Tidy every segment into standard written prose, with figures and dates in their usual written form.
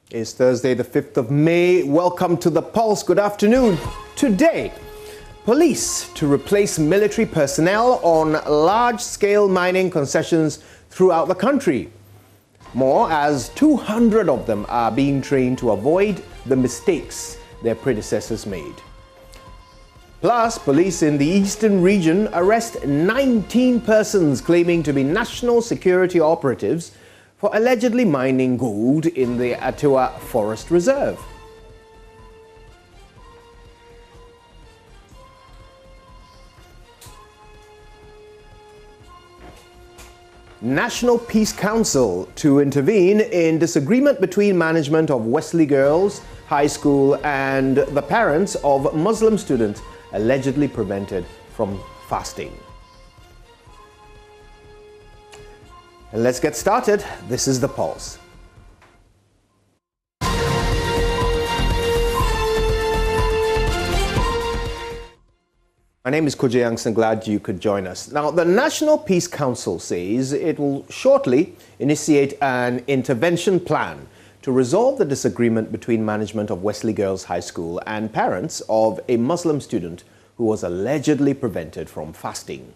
It's Thursday, the 5th of May. Welcome to The Pulse. Good afternoon. Today, police to replace military personnel on large-scale mining concessions throughout the country. More, as 200 of them are being trained to avoid the mistakes their predecessors made. Plus, police in the eastern region arrest 19 persons claiming to be national security operatives for allegedly mining gold in the Atua Forest Reserve. National Peace Council to intervene in disagreement between management of Wesley Girls High School and the parents of Muslim students allegedly prevented from fasting. And let's get started. This is The Pulse. My name is Kojo Youngson. Glad you could join us. Now, the National Peace Council says it will shortly initiate an intervention plan to resolve the disagreement between management of Wesley Girls High School and parents of a Muslim student who was allegedly prevented from fasting.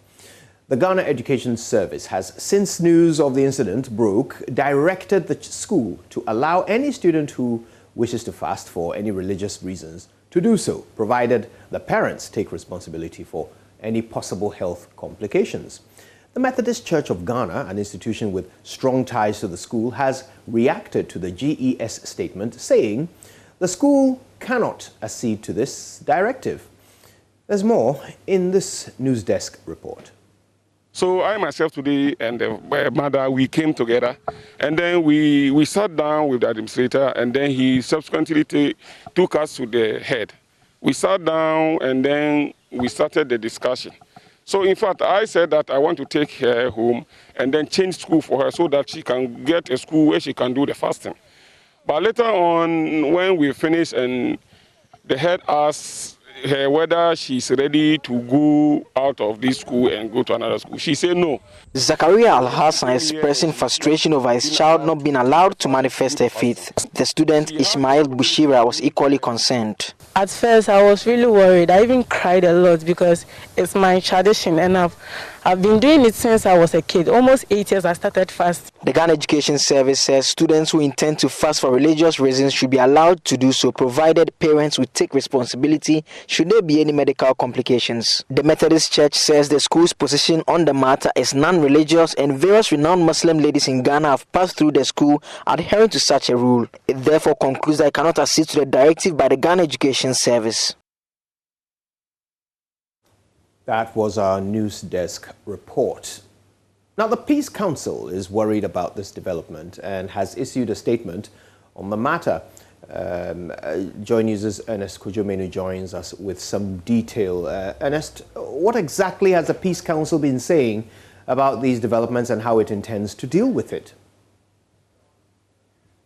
The Ghana Education Service has, since news of the incident broke, directed the school to allow any student who wishes to fast for any religious reasons to do so, provided the parents take responsibility for any possible health complications. The Methodist Church of Ghana, an institution with strong ties to the school, has reacted to the GES statement, saying the school cannot accede to this directive. There's more in this News Desk report. So I myself today and the mother, we came together, and then we sat down with the administrator, and then he subsequently took us to the head. We sat down, and then we started the discussion. So in fact, I said that I want to take her home and then change school for her so that she can get a school where she can do the fasting. But later on, when we finished and the head asked her whether she's ready to go out of this school and go to another school, she said no. Zakaria Al-Hassan expressing frustration over his child not being allowed to manifest her faith. The student Ismail Bushira was equally concerned. At first, I was really worried. I even cried a lot because it's my tradition and I've been doing it since I was a kid. Almost 8 years I started fasting. The Ghana Education Service says students who intend to fast for religious reasons should be allowed to do so, provided parents will take responsibility should there be any medical complications. The Methodist Church says the school's position on the matter is non-religious, and various renowned Muslim ladies in Ghana have passed through the school adhering to such a rule. It therefore concludes that it cannot accede to the directive by the Ghana Education Service. That was our News Desk report. Now, the Peace Council is worried about this development and has issued a statement on the matter. JoyNews' Ernest Kujomenu joins us with some detail. Ernest, what exactly has the Peace Council been saying about these developments and how it intends to deal with it?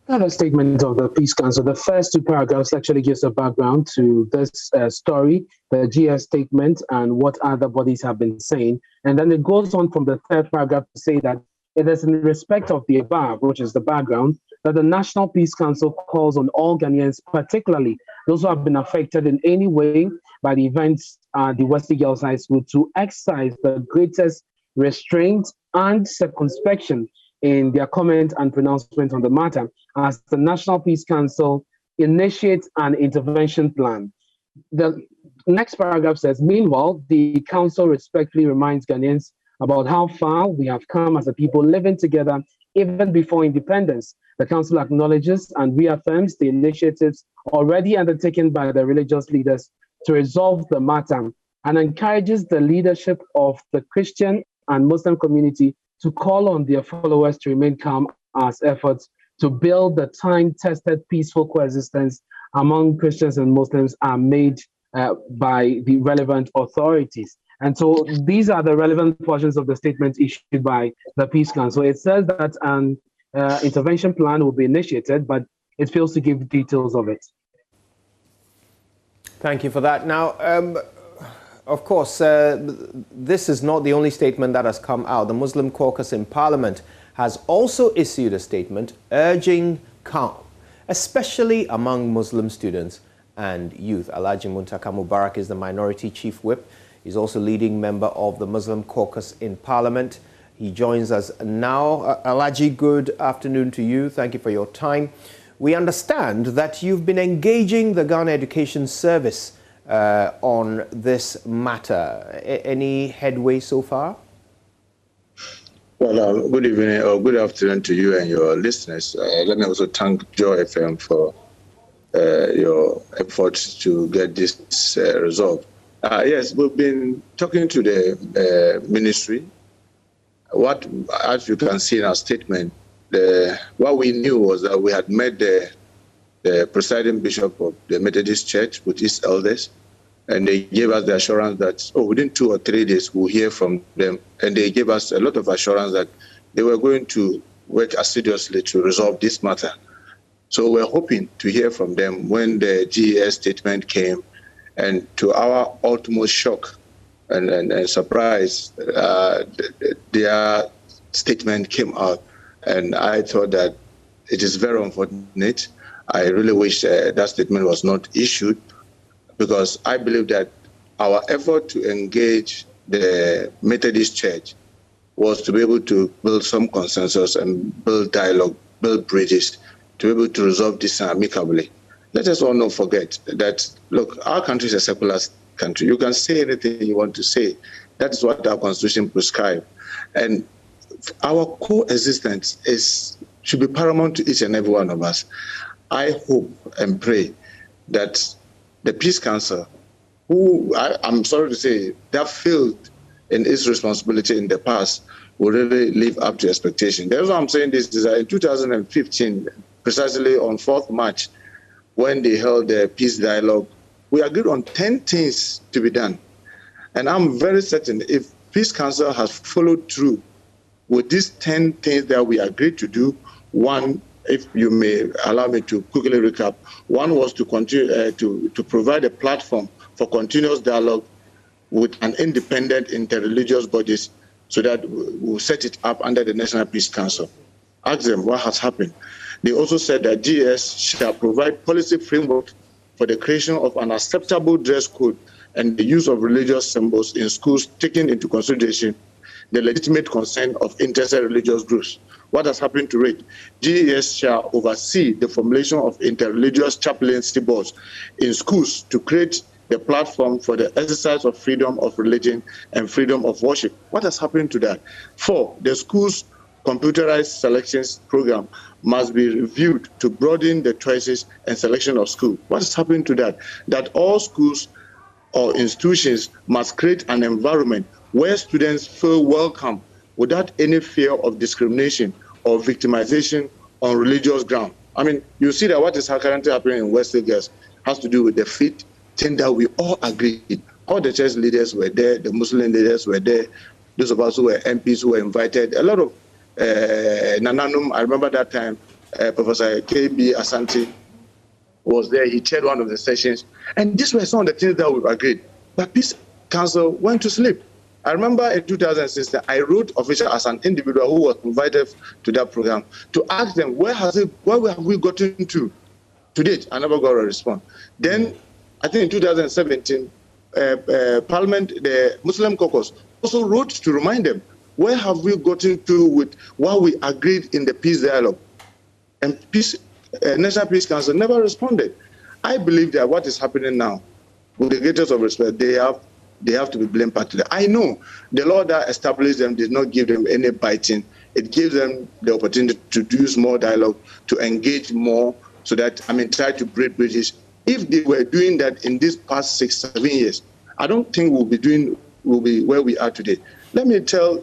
A statement of the Peace Council. The first two paragraphs actually gives a background to this story, the GS statement, and what other bodies have been saying. And then it goes on from the third paragraph to say that it is in respect of the above, which is the background, that the National Peace Council calls on all Ghanaians, particularly those who have been affected in any way by the events at the Wesley Girls High School, to exercise the greatest restraint and circumspection in their comment and pronouncement on the matter, as the National Peace Council initiates an intervention plan. The next paragraph says, meanwhile, the council respectfully reminds Ghanaians about how far we have come as a people living together even before independence. The council acknowledges and reaffirms the initiatives already undertaken by the religious leaders to resolve the matter, and encourages the leadership of the Christian and Muslim community to call on their followers to remain calm as efforts to build the time-tested peaceful coexistence among Christians and Muslims are made by the relevant authorities. And so these are the relevant portions of the statement issued by the Peace Council. It says that an intervention plan will be initiated, but it fails to give details of it. Thank you for that. Now, of course, this is not the only statement that has come out. The Muslim caucus in Parliament has also issued a statement urging calm especially among Muslim students and youth. Alhaji Muntaka Mubarak is the Minority Chief Whip. He's also leading member of the Muslim Caucus in Parliament. He joins us now. Alhaji, good afternoon to you. Thank you for your time. We understand that you've been engaging the Ghana Education Service on this matter. Any headway so far? Well, good evening or good afternoon to you and your listeners. Let me also thank Joy FM for your efforts to get this resolved. Yes, we've been talking to the ministry. What, as you can see in our statement, what we knew was that we had met the presiding bishop of the Methodist Church with his elders, and they gave us the assurance that, within 2 or 3 days, we'll hear from them. And they gave us a lot of assurance that they were going to work assiduously to resolve this matter. So we're hoping to hear from them when the GES statement came. And to our ultimate shock and surprise, their statement came out. And I thought that it is very unfortunate. I really wish that statement was not issued, because I believe that our effort to engage the Methodist Church was to be able to build some consensus and build dialogue, build bridges, to be able to resolve this amicably. Let us all not forget that, look, our country is a secular country. You can say anything you want to say. That is what our constitution prescribes. And our coexistence should be paramount to each and every one of us. I hope and pray that the Peace Council, who I'm sorry to say, that failed in its responsibility in the past, will really live up to expectation. The reason I'm saying this is that in 2015, precisely on 4th March, when they held the peace dialogue, we agreed on 10 things to be done. And I'm very certain if Peace Council has followed through with these 10 things that we agreed to do, one, if you may allow me to quickly recap, one was to continue to provide a platform for continuous dialogue with an independent interreligious bodies, so that we'll set it up under the National Peace Council. Ask them what has happened. They also said that GS shall provide policy framework for the creation of an acceptable dress code and the use of religious symbols in schools, taking into consideration the legitimate concern of interested religious groups. What has happened to it? GES shall oversee the formulation of interreligious chaplaincy boards in schools to create the platform for the exercise of freedom of religion and freedom of worship. What has happened to that? 4, the schools' computerized selections program must be reviewed to broaden the choices and selection of school. What has happened to that? That all schools or institutions must create an environment where students feel welcome without any fear of discrimination or victimization on religious ground. I mean, you see that what is currently happening in Wesley Girls has to do with the fifth thing that we all agreed. All the church leaders were there, the Muslim leaders were there, those of us who were MPs who were invited, a lot of Nananum, I remember that time, Professor K.B. Asante was there, he chaired one of the sessions, and these were some of the things that we agreed. But Peace Council went to sleep. I remember in 2016, I wrote official as an individual who was invited to that program to ask them, where have we gotten to date? I never got a response. Then, I think in 2017, Parliament, the Muslim Caucus, also wrote to remind them, where have we gotten to with what we agreed in the peace dialogue? And National Peace Council never responded. I believe that what is happening now, with the greatest of respect, they have to be blamed partly. I know the law that established them did not give them any biting. It gave them the opportunity to do more dialogue, to engage more, so that, try to break bridges. If they were doing that in these past 6-7 years, I don't think we'll be where we are today. Let me tell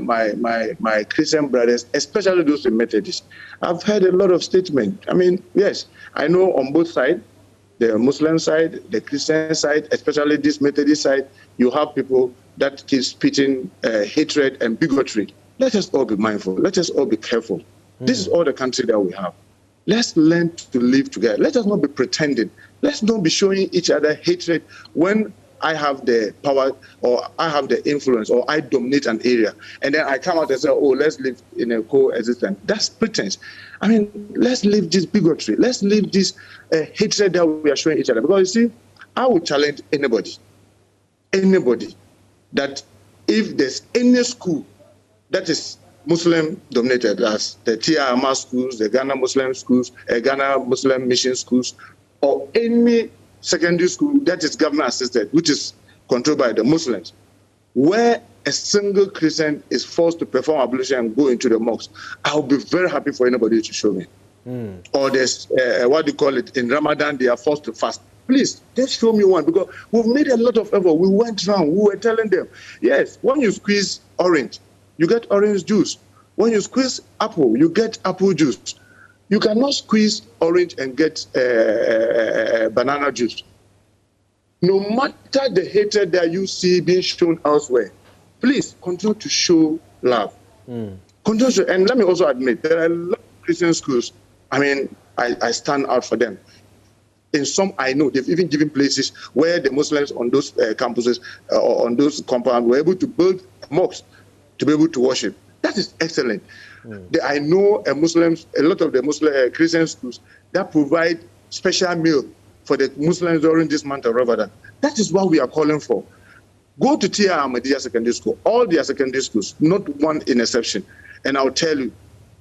my Christian brothers, especially those in Methodist, I've heard a lot of statements. Yes, I know on both sides, the Muslim side, the Christian side, especially this Methodist side, you have people that keep spitting hatred and bigotry. Let us all be mindful. Let us all be careful. This is all the country that we have. Let's learn to live together. Let us not be pretending. Let's not be showing each other hatred when I have the power or I have the influence or I dominate an area. And then I come out and say, oh, let's live in a coexistence. That's pretense. I mean, let's leave this bigotry. Let's leave this hatred that we are showing each other. Because you see, I would challenge anybody, that if there's any school that is Muslim dominated, as the TIAMA schools, the Ghana Muslim schools, Ghana Muslim mission schools, or any secondary school that is government assisted, which is controlled by the Muslims, where a single Christian is forced to perform ablution and go into the mosque, I'll be very happy for anybody to show me. Or there's, what do you call it, in Ramadan, they are forced to fast. Please, just show me one, because we've made a lot of effort. We went around, we were telling them, yes, when you squeeze orange, you get orange juice. When you squeeze apple, you get apple juice. You cannot squeeze orange and get banana juice. No matter the hatred that you see being shown elsewhere, please continue to show love. Continue to, and let me also admit, there are a lot of Christian schools. I mean, I stand out for them. In some, I know they've even given places where the Muslims on those campuses or on those compounds were able to build mosques to be able to worship. That is excellent. I know a lot of the Muslim Christian schools that provide special meal for the Muslims during this month of Ramadan. That is what we are calling for. Go to Tia Ahmadiyya Secondary School, all their secondary schools, not one in exception, and I'll tell you,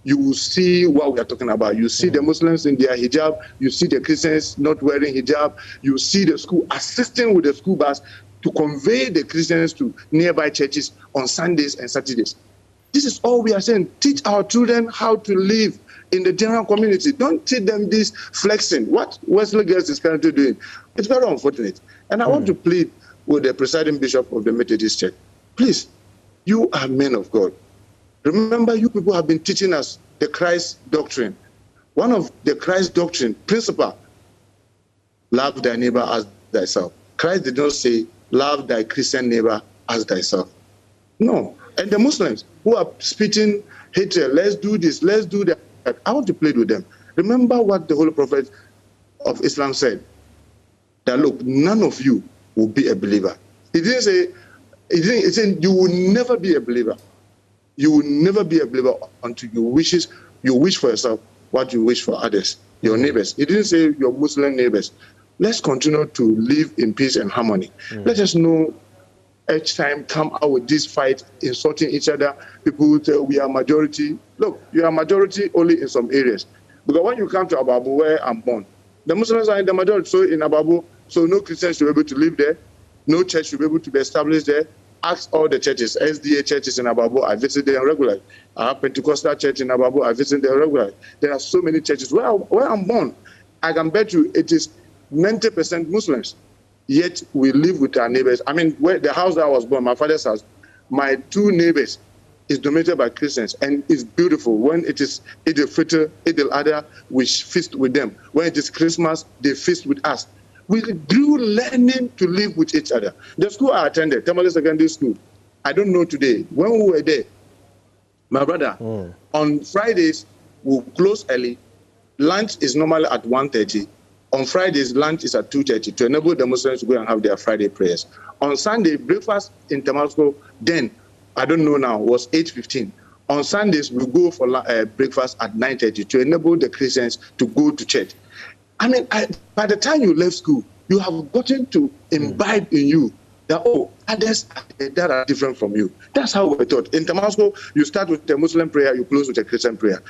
you will see what we are talking about. You see the Muslims in their hijab, you see the Christians not wearing hijab, you see the school assisting with the school bus to convey the Christians to nearby churches on Sundays and Saturdays. This is all we are saying. Teach our children how to live in the general community. Don't teach them this flexing. What Wesley Girls is currently doing, it's very unfortunate. And I want to plead with the presiding bishop of the Methodist Church. Please, you are men of God. Remember, you people have been teaching us the Christ doctrine. One of the Christ doctrine principle, love thy neighbor as thyself. Christ did not say, love thy Christian neighbor as thyself. No. And the Muslims who are spitting hatred, let's do this, let's do that. I want to plead with them. Remember what the Holy Prophet of Islam said, that look, none of you will be a believer. He said, you will never be a believer. You will never be a believer until you wish for yourself what you wish for others, your neighbors. He didn't say your Muslim neighbors. Let's continue to live in peace and harmony. Let us know each time come out with this fight, insulting each other. People who say we are majority. Look, you are majority only in some areas. Because when you come to Ababu, where I'm born, the Muslims are in the majority. So in Ababu, so no Christians should be able to live there. No church should be able to be established there. Ask all the churches, SDA churches in Ababu, I visit them regularly. I have Pentecostal church in Ababu, I visit them regularly. There are so many churches. Where I'm born, I can bet you it is 90% Muslims. Yet we live with our neighbors. I mean, where the house that I was born, my father's house, my two neighbors is dominated by Christians, and it's beautiful. When it is Eid al-Fitr, Eid al-Adha, we feast with them. When it is Christmas, they feast with us. We grew learning to live with each other. The school I attended, Tamale Secondary School, I don't know today. When we were there, my brother, on Fridays, we'll close early. Lunch is normally at 1:30. On Fridays, lunch is at 2:30 to enable the Muslims to go and have their Friday prayers. On Sunday, breakfast in Damascus, then, I don't know now, was 8:15. On Sundays, we go for breakfast at 9:30 to enable the Christians to go to church. I mean, by the time you left school, you have gotten to imbibe in you that, oh, others that are different from you. That's how we're taught. In Damascus, you start with a Muslim prayer, you close with a Christian prayer.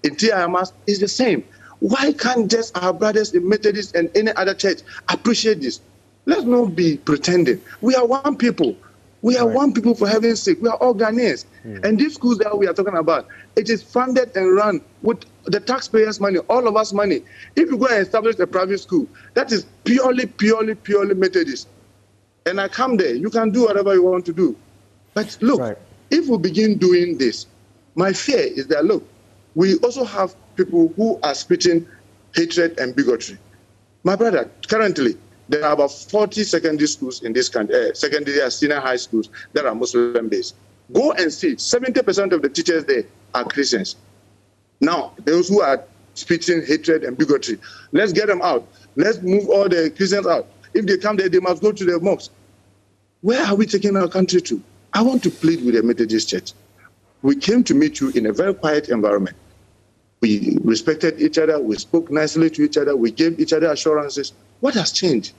In TIAMAS, it's the same. Why can't just our brothers in Methodist and any other church appreciate this? Let's not be pretending. We are one people. We are one people, for heaven's sake. We are all Ghanaians. And these schools that we are talking about, it is funded and run with the taxpayers' money, all of us money. If you go and establish a private school, that is purely Methodist. And I come there, you can do whatever you want to do. But look, if we begin doing this, my fear is that, look, we also have people who are spitting hatred and bigotry. My brother, currently, there are about 40 secondary schools in this country, secondary and senior high schools that are Muslim-based. Go and see, 70% of the teachers there are Christians. Now, those who are spitting hatred and bigotry, let's get them out. Let's move all the Christians out. If they come there, they must go to the mosque. Where are we taking our country to? I want to plead with the Methodist Church. We came to meet you in a very quiet environment. We respected each other. We spoke nicely to each other. We gave each other assurances. What has changed?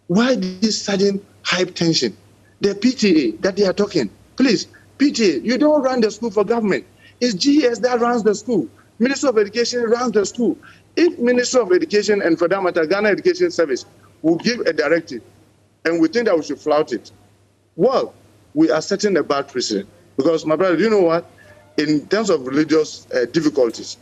Why this sudden hype tension? The PTA that they are talking, please, PTA, you don't run the school for government. It's GS that runs the school. Minister of Education runs the school. If Minister of Education and for that matter, Ghana Education Service will give a directive and we think that we should flout it, well, we are setting a bad precedent. Because, my brother, you know what? In terms of religious difficulties,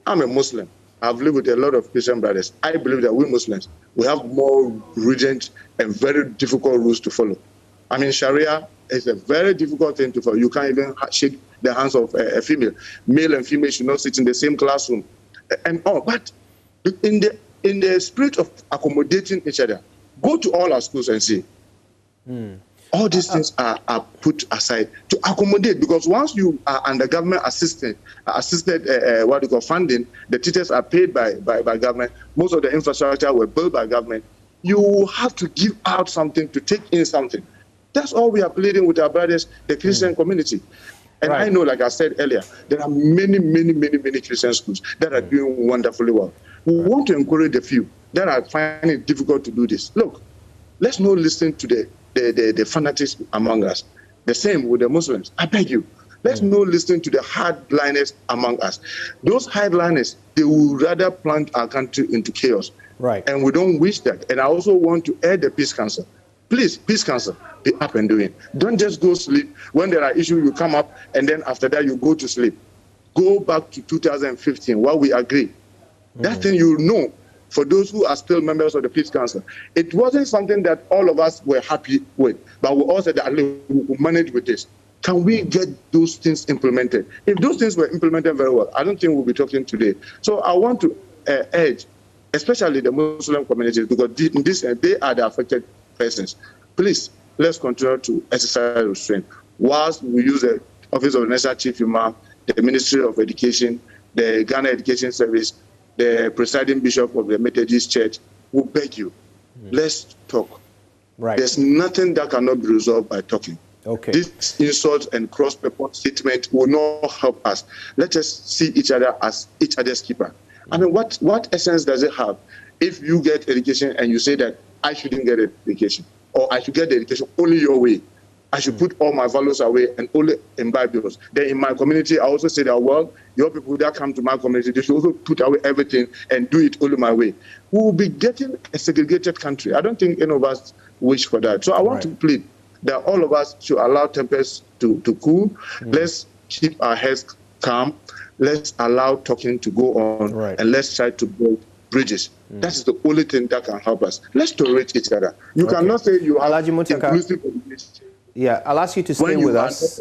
I'm a Muslim. I've lived with a lot of Christian brothers. I believe that we Muslims, we have more rigid and very difficult rules to follow. I mean, Sharia is a very difficult thing to follow. You can't even shake the hands of a female. Male and female should not sit in the same classroom and all. But in the spirit of accommodating each other, go to all our schools and see. All these things are put aside to accommodate, because once you are under government assisted funding, the teachers are paid by government. Most of the infrastructure were built by government. You have to give out something to take in something. That's all we are pleading with our brothers, the Christian community. And I know, like I said earlier, there are many Christian schools that are doing wonderfully well. We want to encourage the few that are finding it difficult to do this. Look, let's not listen to the fanatics among us. The same with the Muslims. I beg you, let's not listen to the hardliners among us. Those hardliners, they will rather plunge our country into chaos. Right. And we don't wish that. And I also want to add the Peace Council. Please, Peace Council, be up and doing. Don't just go sleep. When there are issues, you come up, and then after that, you go to sleep. Go back to 2015, what we agreed. That thing you know, for those who are still members of the Peace Council, it wasn't something that all of us were happy with, but we all said that we will manage with this. Can we get those things implemented? If those things were implemented very well, I don't think we'll be talking today. So I want to urge, especially the Muslim communities, because they are the affected persons. Please, let's continue to exercise restraint. Whilst we use the Office of the National Chief Imam, the Ministry of Education, the Ghana Education Service, the presiding bishop of the Methodist Church, will beg you, let's talk. Right. There's nothing that cannot be resolved by talking. Okay. This insult and cross-purpose statement will not help us. Let us see each other as each other's keeper. I mean, what essence does it have if you get education and you say that I shouldn't get education, or I should get the education only your way? I should put all my values away and only imbibe those. Then in my community, I also say that, well, your people that come to my community, they should also put away everything and do it only my way. We will be getting a segregated country. I don't think any of us wish for that. So I want to plead that all of us should allow tempers to cool. Let's keep our heads calm. Let's allow talking to go on, and let's try to build bridges. That is the only thing that can help us. Let's tolerate each other. You cannot say you are inclusive. Yeah, I'll ask you to stay with us.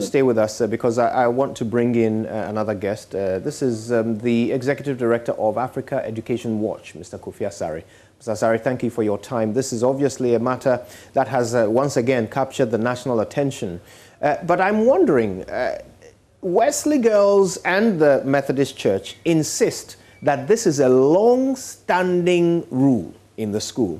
Stay with us because I want to bring in another guest. This is the Executive Director of Africa Education Watch, Mr. Kofi Asare. Mr. Asare, thank you for your time. This is obviously a matter that has once again captured the national attention. But I'm wondering, Wesley Girls and the Methodist Church insist that this is a long-standing rule in the school.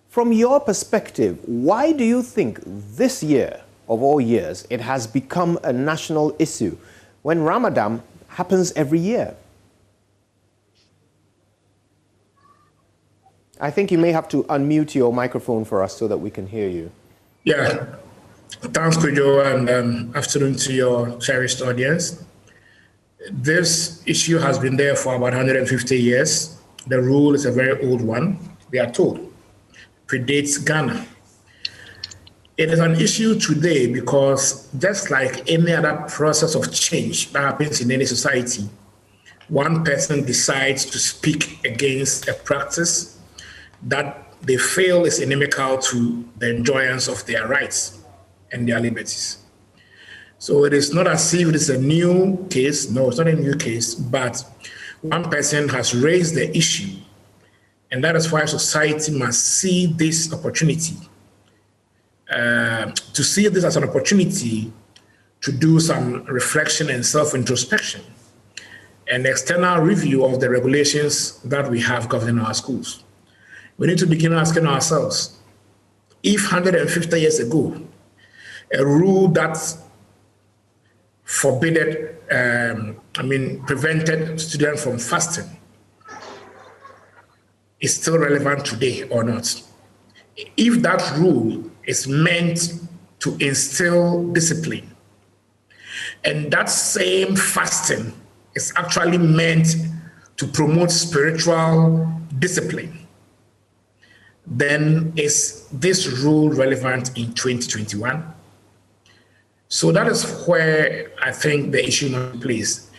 From your perspective, why do you think this year, of all years, it has become a national issue when Ramadan happens every year? I think you may have to unmute your microphone for us so that we can hear you. Yeah, thanks, Kujo, and afternoon to your cherished audience. This issue has been there for about 150 years. The rule is a very old one, we are told. Predates Ghana. It is an issue today because just like any other process of change that happens in any society, one person decides to speak against a practice that they feel is inimical to the enjoyance of their rights and their liberties. So it is not as if it is a new case. No, it's not a new case, but one person has raised the issue. And that is why society must see this opportunity, to see this as an opportunity to do some reflection and self-introspection and external review of the regulations that we have governing our schools. We need to begin asking ourselves, if 150 years ago, a rule that prevented students from fasting is still relevant today or not. If that rule is meant to instill discipline, and that same fasting is actually meant to promote spiritual discipline, then is this rule relevant in 2021? So that is where I think the issue must be placed.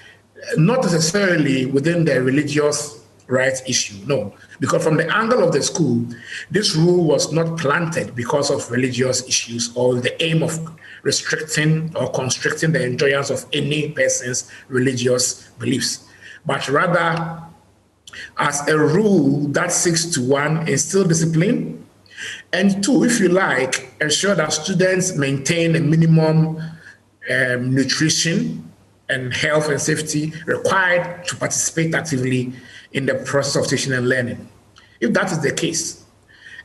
Not necessarily within the religious rights issue, no. Because from the angle of the school, this rule was not planted because of religious issues or the aim of restricting or constricting the enjoyance of any person's religious beliefs, but rather as a rule that seeks to, one, instill discipline, and two, if you like, ensure that students maintain a minimum nutrition and health and safety required to participate actively in the process of teaching and learning. If that is the case,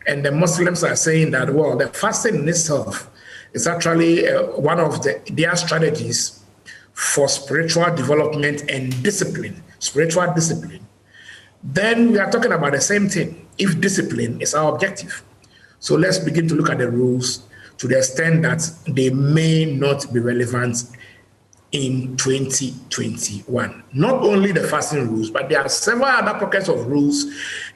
and the Muslims are saying that, well, the fasting in itself is actually one of their strategies for spiritual development and discipline, spiritual discipline, then we are talking about the same thing, if discipline is our objective. So let's begin to look at the rules to the extent that they may not be relevant in 2021. Not only the fasting rules, but there are several other pockets of rules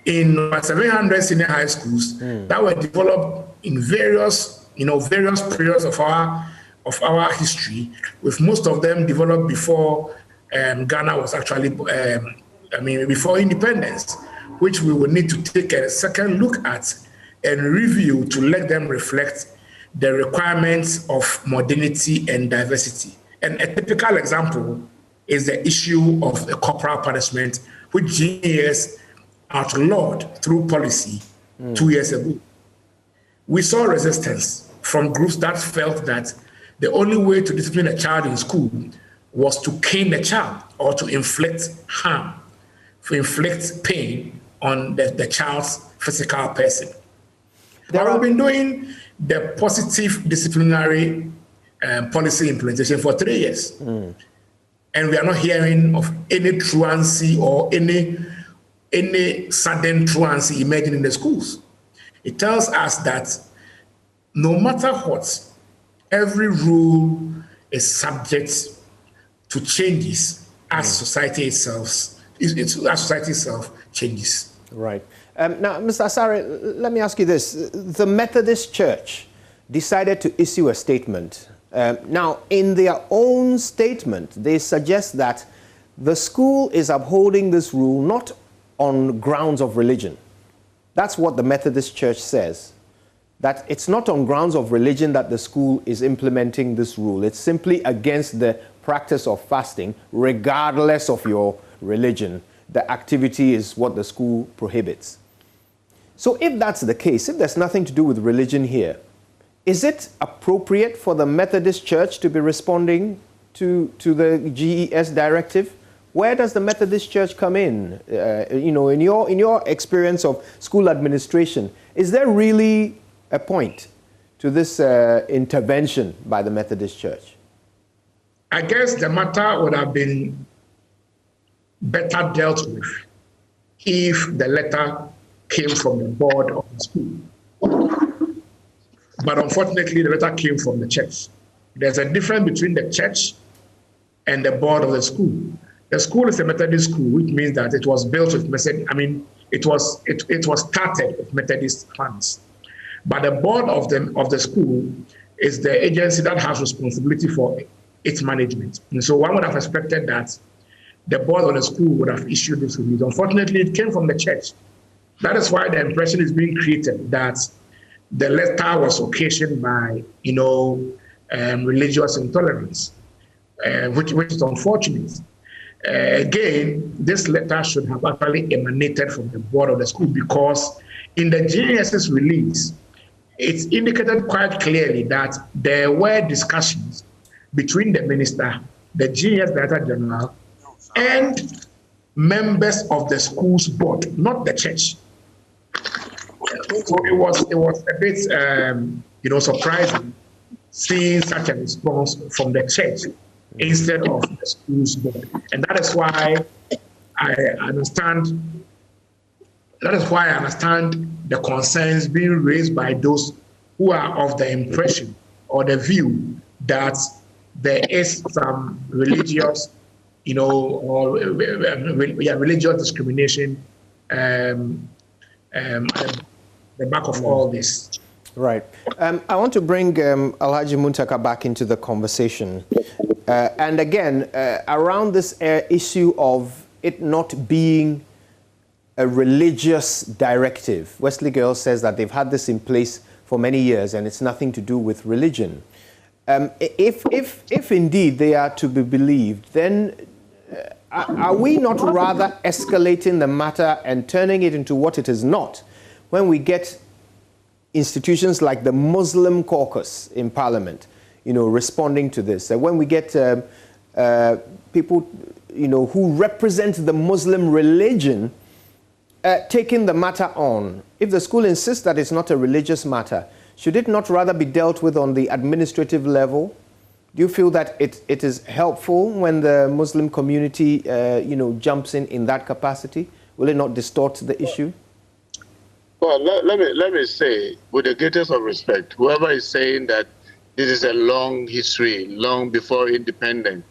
in 700 senior high schools that were developed in various periods of our history, with most of them developed before Ghana was actually, before independence, which we will need to take a second look at and review to let them reflect the requirements of modernity and diversity. And a typical example is the issue of the corporal punishment, which GES outlawed through policy 2 years ago. We saw resistance from groups that felt that the only way to discipline a child in school was to cane the child or to inflict harm, to inflict pain on the child's physical person. But we've been doing the positive disciplinary policy implementation for 3 years. And we are not hearing of any truancy or any sudden truancy emerging in the schools. It tells us that no matter what, every rule is subject to changes as society itself changes. Right. Now, Mr. Asare, let me ask you this. The Methodist Church decided to issue a statement. Now, in their own statement, they suggest that the school is upholding this rule not on grounds of religion. That's what the Methodist Church says, that it's not on grounds of religion that the school is implementing this rule. It's simply against the practice of fasting, regardless of your religion. The activity is what the school prohibits. So if that's the case, if there's nothing to do with religion here, is it appropriate for the Methodist Church to be responding to the GES directive? Where does the Methodist Church come in? In your experience of school administration, is there really a point to this intervention by the Methodist Church? I guess the matter would have been better dealt with if the letter came from the board of the school. But unfortunately, the letter came from the church. There's a difference between the church and the board of the school. The school is a Methodist school, which means that it was built with it was started with Methodist funds. But the board of the school is the agency that has responsibility for its management. And so one would have expected that the board of the school would have issued this release. Unfortunately, it came from the church. That is why the impression is being created that the letter was occasioned by, religious intolerance, which is unfortunate. Again, this letter should have actually emanated from the board of the school, because in the GES's release, it's indicated quite clearly that there were discussions between the minister, the GES Director General, and members of the school's board, not the church. So it was a bit, surprising seeing such a response from the church instead of the school's board. And that is why I understand. That is why I understand the concerns being raised by those who are of the impression or the view that there is some religious, or religious discrimination at the back of all this. Right. I want to bring Alhaji Muntaka back into the conversation. And again, around this issue of it not being a religious directive. Wesley Girls says that they've had this in place for many years and it's nothing to do with religion. If indeed they are to be believed, then are we not rather escalating the matter and turning it into what it is not when we get institutions like the Muslim caucus in Parliament, responding to this? When we get people, who represent the Muslim religion taking the matter on. If the school insists that it's not a religious matter, should it not rather be dealt with on the administrative level? Do you feel that it is helpful when the Muslim community, jumps in that capacity? Will it not distort the issue? Well, let me say, with the greatest of respect, whoever is saying that this is a long history, long before independence,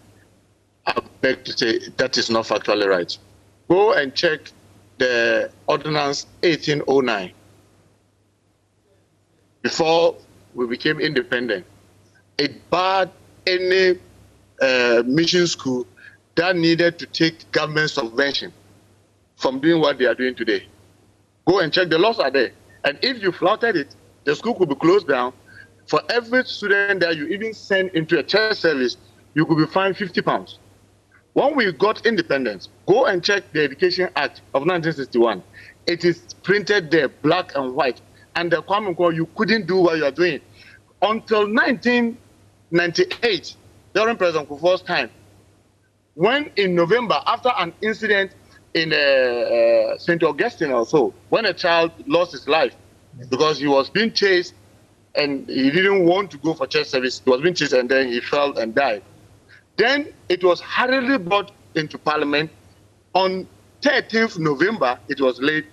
I beg to say that is not factually right. Go and check the Ordinance 1809. Before we became independent, it barred any mission school that needed to take government subvention from doing what they are doing today. Go and check, the laws are there. And if you flouted it, the school could be closed down. For every student that you even send into a church service, you could be fined £50. When we got independence, go and check the Education Act of 1961. It is printed there, black and white. And the common core, you couldn't do what you are doing. Until 1998, during President Kufuor's time, when in November, after an incident in St. Augustine or so, when a child lost his life because he was being chased and he didn't want to go for church service, he was being chased and then he fell and died. Then it was hurriedly brought into Parliament. On 13th November, it was laid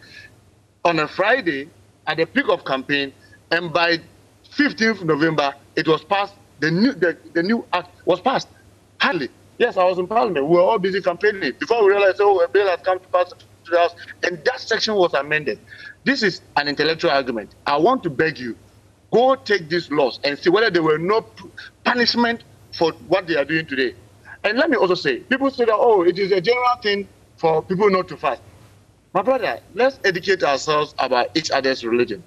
on a Friday at the peak of campaign, and by 15th November, it was passed. The new act was passed. Hardly. Yes, I was in Parliament. We were all busy campaigning before we realized, a bill has come to pass to the House, and that section was amended. This is an intellectual argument. I want to beg you, go take these laws and see whether there were no punishment for what they are doing today. And let me also say, people say that, it is a general thing for people not to fast. My brother, let's educate ourselves about each other's religion.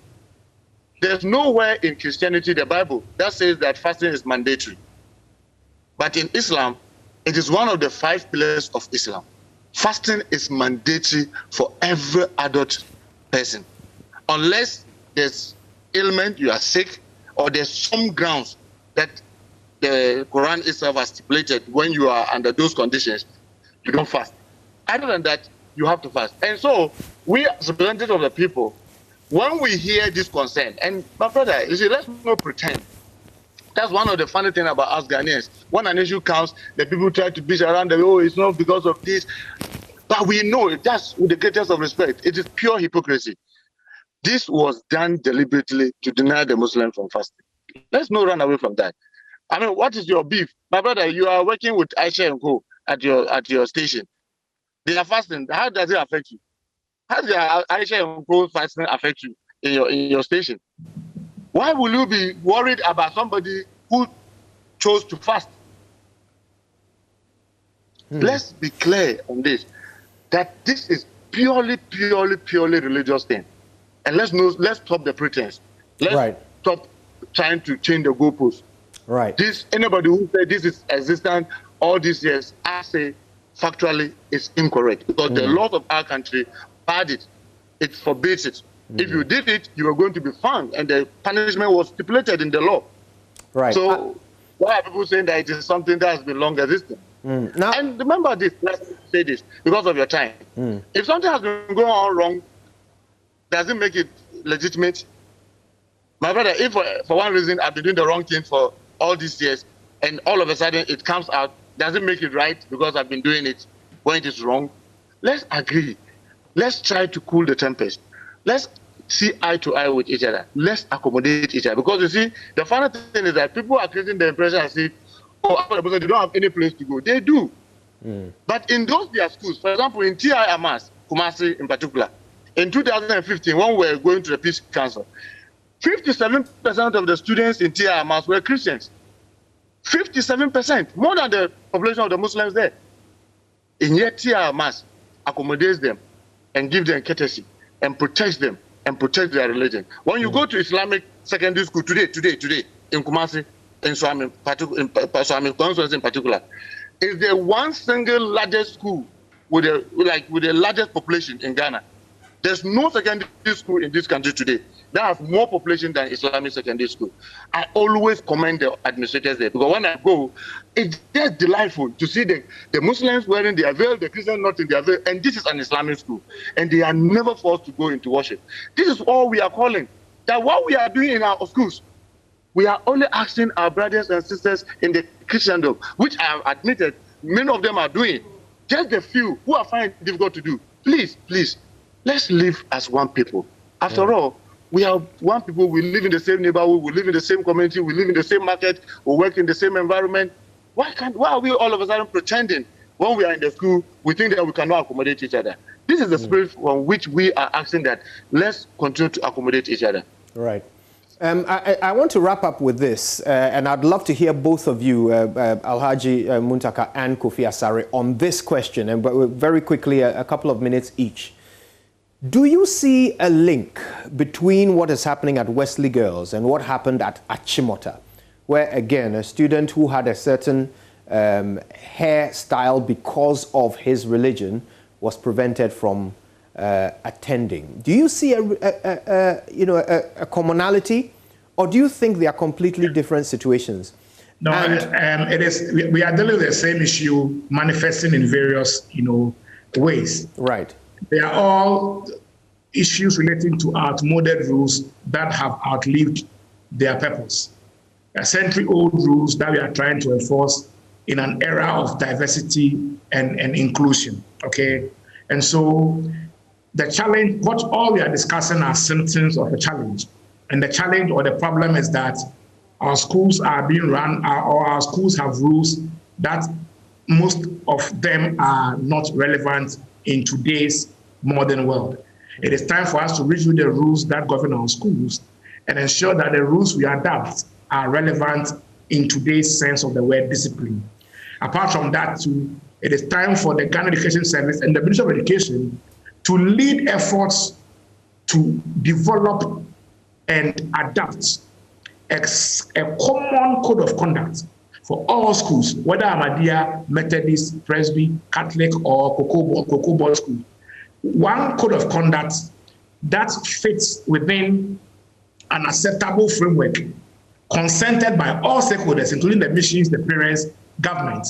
There's nowhere in Christianity, the Bible, that says that fasting is mandatory. But in Islam, it is one of the 5 pillars of Islam. Fasting is mandatory for every adult person. Unless there's ailment, you are sick, or there's some grounds that the Quran itself has stipulated when you are under those conditions, you don't fast. Other than that, you have to fast. And so, we as representatives of the people, when we hear this concern, and my brother, you see, let's not pretend. That's one of the funny things about us Ghanaians. When an issue comes, the people try to bitch around, it's not because of this. But we know that's with the greatest of respect. It is pure hypocrisy. This was done deliberately to deny the Muslims from fasting. Let's not run away from that. I mean, what is your beef? My brother, you are working with Aisha and Co. at your station. They are fasting. How does it affect you? How does Aisha and Co. fasting affect you in your station? Why will you be worried about somebody who chose to fast? Let's be clear on this, that this is purely religious thing. And let's stop the pretense. Let's stop trying to change the goalposts. Right. Anybody who said this is existent all these years, I say factually it's incorrect, because the laws of our country barred it. It forbids it. If you did it, you were going to be fined, and the punishment was stipulated in the law. Right. So why are people saying that it is something that has been long existing? Now, and remember this, let's say this, because of your time. If something has been going on wrong, does it make it legitimate? My brother, if for one reason I've been doing the wrong thing for all these years, and all of a sudden it comes out, does it make it right because I've been doing it when it is wrong? Let's agree. Let's try to cool the tempest. Let's see eye to eye with each other. Let's accommodate each other. Because you see, the funny thing is that people are creating the impression as if, because they don't have any place to go. They do. But in those their schools, for example, in TI Amas, Kumasi in particular, in 2015, when we were going to the Peace Council, 57% of the students in TI Amas were Christians. 57%, more than the population of the Muslims there. And yet TI Amas accommodates them and gives them courtesy and protects them and protects their religion. When you go to Islamic secondary school today, in Kumasi, in Swami in particular, is the one single largest school with the largest population in Ghana. There's no secondary school in this country today that has more population than Islamic secondary school. I always commend the administrators there, because when I go, it's just delightful to see the Muslims wearing their veil, the Christians not in their veil, and this is an Islamic school, and they are never forced to go into worship. This is all we are calling. That what we are doing in our schools, we are only asking our brothers and sisters in the Christendom, which I have admitted many of them are doing, just the few who are finding it difficult to do. Please, let's live as one people. After all, we are one people. We live in the same neighborhood. We live in the same community. We live in the same market. We work in the same environment. Why are we all of a sudden pretending when we are in the school, we think that we cannot accommodate each other? This is the spirit from which we are asking that let's continue to accommodate each other. Right. I want to wrap up with this, and I'd love to hear both of you, Alhaji Muntaka and Kofi Asare, on this question, and very quickly, a couple of minutes each. Do you see a link between what is happening at Wesley Girls and what happened at Achimota, where, again, a student who had a certain hairstyle because of his religion was prevented from attending? Do you see a commonality, or do you think they are completely different situations? No, it is. We are dealing with the same issue manifesting in various, ways. Right. They are all issues relating to outmoded rules that have outlived their purpose. Century-old rules that we are trying to enforce in an era of diversity and inclusion. Okay, and so the challenge, what all we are discussing are symptoms of a challenge. And the challenge or the problem is that our schools are being run, or our schools have rules that most of them are not relevant in today's modern world. It is time for us to review the rules that govern our schools and ensure that the rules we adopt are relevant in today's sense of the word discipline. Apart from that, too, it is time for the Ghana Education Service and the Ministry of Education to lead efforts to develop and adapt a common code of conduct for all schools, whether Ahmadiyya, Methodist, Presby, Catholic, or Cocoa Board school. One code of conduct that fits within an acceptable framework, consented by all stakeholders, including the missions, the parents, government,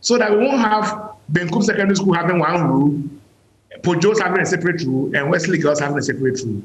so that we won't have Benkum Secondary School having one rule, Pojos having a separate rule, and Wesley Girls having a separate rule.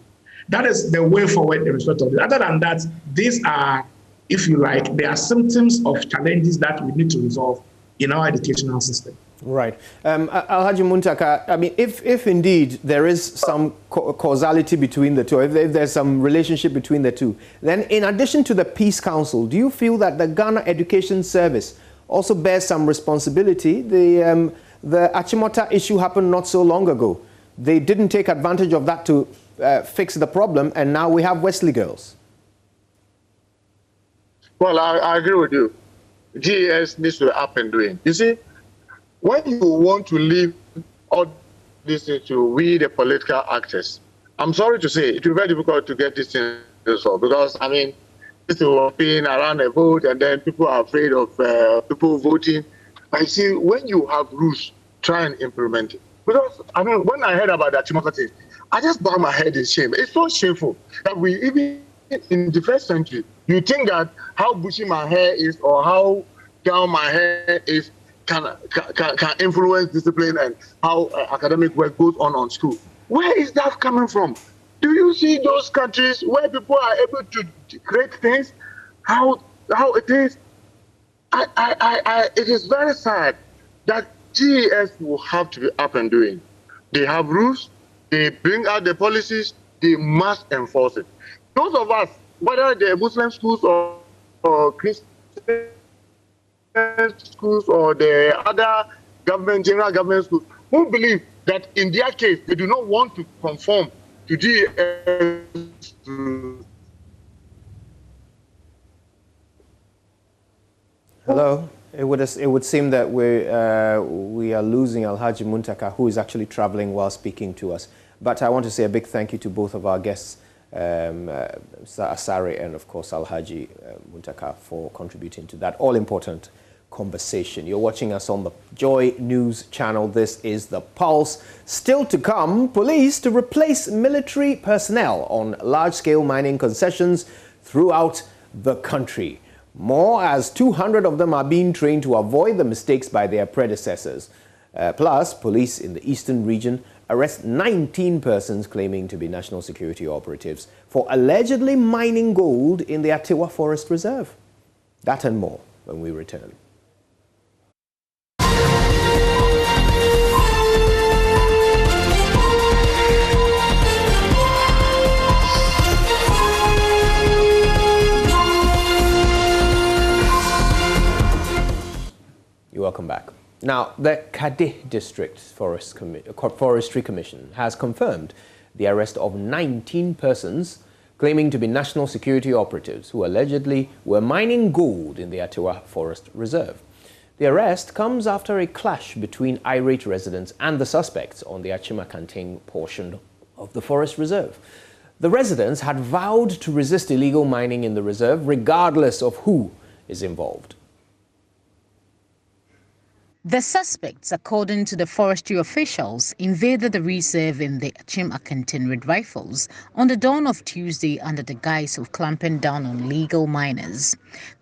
That is the way forward in respect of it. Other than that, these are, if you like, they are symptoms of challenges that we need to resolve in our educational system. Right. Alhaji Muntaka, I mean, if indeed there is some causality between the two, if there's some relationship between the two, then in addition to the Peace Council, do you feel that the Ghana Education Service also bears some responsibility? The Achimota issue happened not so long ago. They didn't take advantage of that to fix the problem, and now we have Wesley Girls. Well, I agree with you. GES needs to be up and doing. You see, when you want to leave all this to we, the political actors, I'm sorry to say, it will be very difficult to get this thing resolved, because, I mean, this is being around a vote, and then people are afraid of people voting. I see, when you have rules, try and implement it. Because, I mean, when I heard about that Chimota thing, I just bowed my head in shame. It's so shameful that we, even in the first century, you think that how bushy my hair is or how down my hair is can influence discipline and how academic work goes on school. Where is that coming from? Do you see those countries where people are able to create things? How it is? It is very sad that GES will have to be up and doing. They have rules. They bring out the policies. They must enforce it. Those of us, whether they're Muslim schools or Christian schools or the other general government schools, who believe that in their case they do not want to conform to GES rules. Hello. It would seem that we are losing Alhaji Muntaka, who is actually traveling while speaking to us. But I want to say a big thank you to both of our guests, Asare and, of course, Alhaji Muntaka, for contributing to that all-important conversation. You're watching us on the Joy News channel. This is The Pulse. Still to come, police to replace military personnel on large-scale mining concessions throughout the country. More, as 200 of them are being trained to avoid the mistakes by their predecessors. Plus, police in the eastern region arrest 19 persons claiming to be national security operatives for allegedly mining gold in the Atiwa Forest Reserve. That and more when we return. Welcome back. Now, the Kadeh District Forestry Commission has confirmed the arrest of 19 persons claiming to be national security operatives who allegedly were mining gold in the Atiwa Forest Reserve. The arrest comes after a clash between irate residents and the suspects on the Achima-Kanteng portion of the forest reserve. The residents had vowed to resist illegal mining in the reserve regardless of who is involved. The suspects, according to the forestry officials, invaded the reserve in the Achim-Akenten Red Rifles on the dawn of Tuesday under the guise of clamping down on legal miners.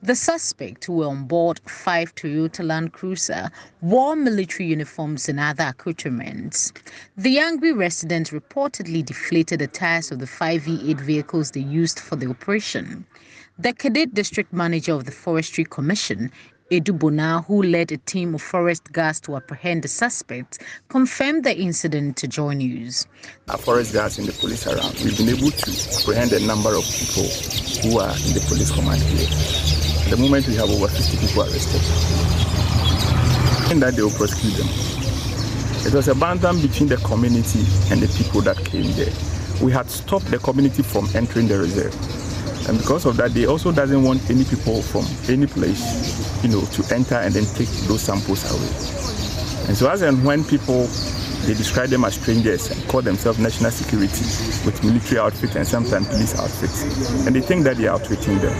The suspects, who were on board 5 Toyota Land Cruiser, wore military uniforms and other accoutrements. The angry residents reportedly deflated the tires of the 5 V8 vehicles they used for the operation. The Cadet District Manager of the Forestry Commission, Edu Bona, who led a team of forest guards to apprehend the suspects, confirmed the incident to JoyNews. Our forest guards and the police around, we've been able to apprehend a number of people who are in the police command here. At the moment, we have over 50 people arrested. And that they will prosecute them. It was a bantam between the community and the people that came there. We had stopped the community from entering the reserve. And because of that, they also doesn't want any people from any place, to enter and then take those samples away. And so as and when people, they describe them as strangers and call themselves national security with military outfit and sometimes police outfits, and they think that they are outwitting them.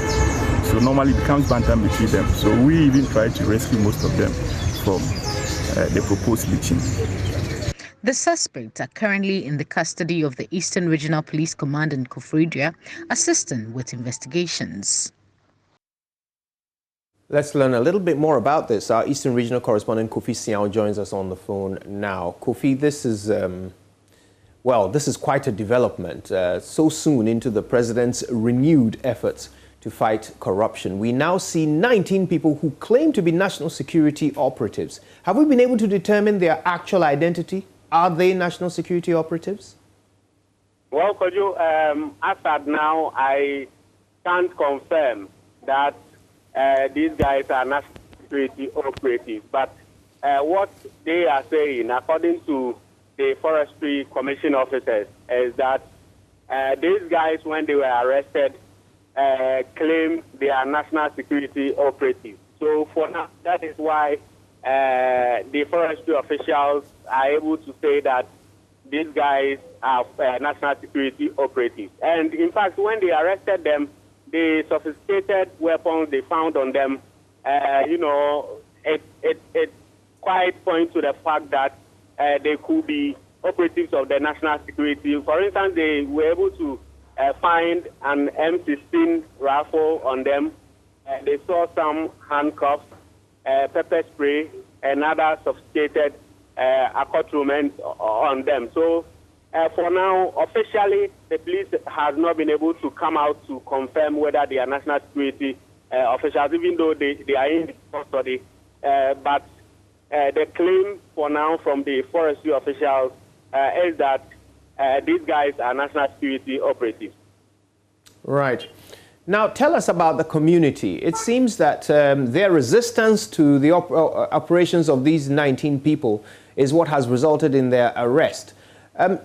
So normally it becomes bantam between them. So we even try to rescue most of them from the proposed leaching. The suspects are currently in the custody of the Eastern Regional Police Commandant Kofridria, assisting with investigations. Let's learn a little bit more about this. Our Eastern Regional Correspondent Kofi Siao joins us on the phone now. Kofi, this is quite a development so soon into the president's renewed efforts to fight corruption. We now see 19 people who claim to be national security operatives. Have we been able to determine their actual identity? Are they national security operatives? Well, could you, as at now, I can't confirm that these guys are national security operatives. But what they are saying, according to the Forestry Commission officers, is that these guys, when they were arrested, claim they are national security operatives. So for now, that is why the forestry officials are able to say that these guys are national security operatives. And in fact, when they arrested them, the sophisticated weapons they found on them, it quite points to the fact that they could be operatives of the national security. For instance, they were able to find an M16 rifle on them. They saw some handcuffs, pepper spray, and other sophisticated accoutrements on them. So for now, officially, the police has not been able to come out to confirm whether they are national security officials, even though they are in custody. But the claim for now from the forestry officials is that these guys are national security operatives. Right. Now, tell us about the community. It seems that their resistance to the operations of these 19 people is what has resulted in their arrest.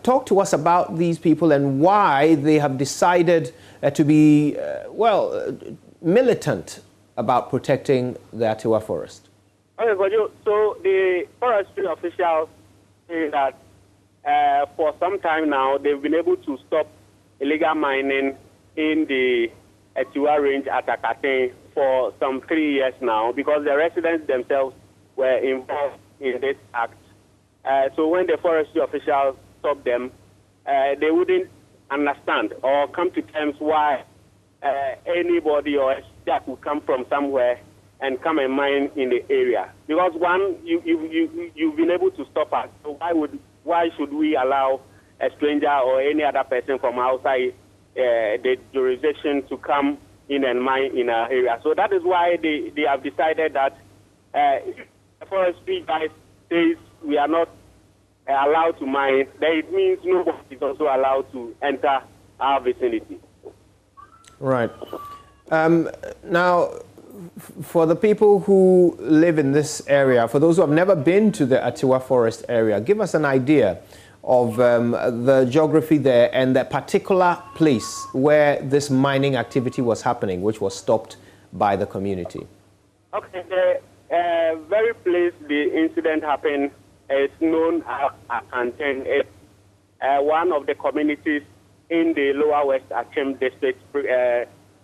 Talk to us about these people and why they have decided to be, militant about protecting the Atiwa forest. Okay, so the forestry officials say that for some time now, they've been able to stop illegal mining in the Atiwa range at Akate for some 3 years now because the residents themselves were involved in this act. So when the forestry officials stopped them, they wouldn't understand or come to terms why anybody or that would come from somewhere and come and mine in the area. Because one, you've been able to stop us. So why should we allow a stranger or any other person from outside the jurisdiction to come in and mine in our area? So that is why they have decided that the forestry guys says we are not allowed to mine, then it means nobody is also allowed to enter our vicinity. Right. Now, for the people who live in this area, for those who have never been to the Atiwa Forest area, give us an idea of the geography there and the particular place where this mining activity was happening, which was stopped by the community. Okay, the very place the incident happened is known as Akanten. It's one of the communities in the Lower West Achem district,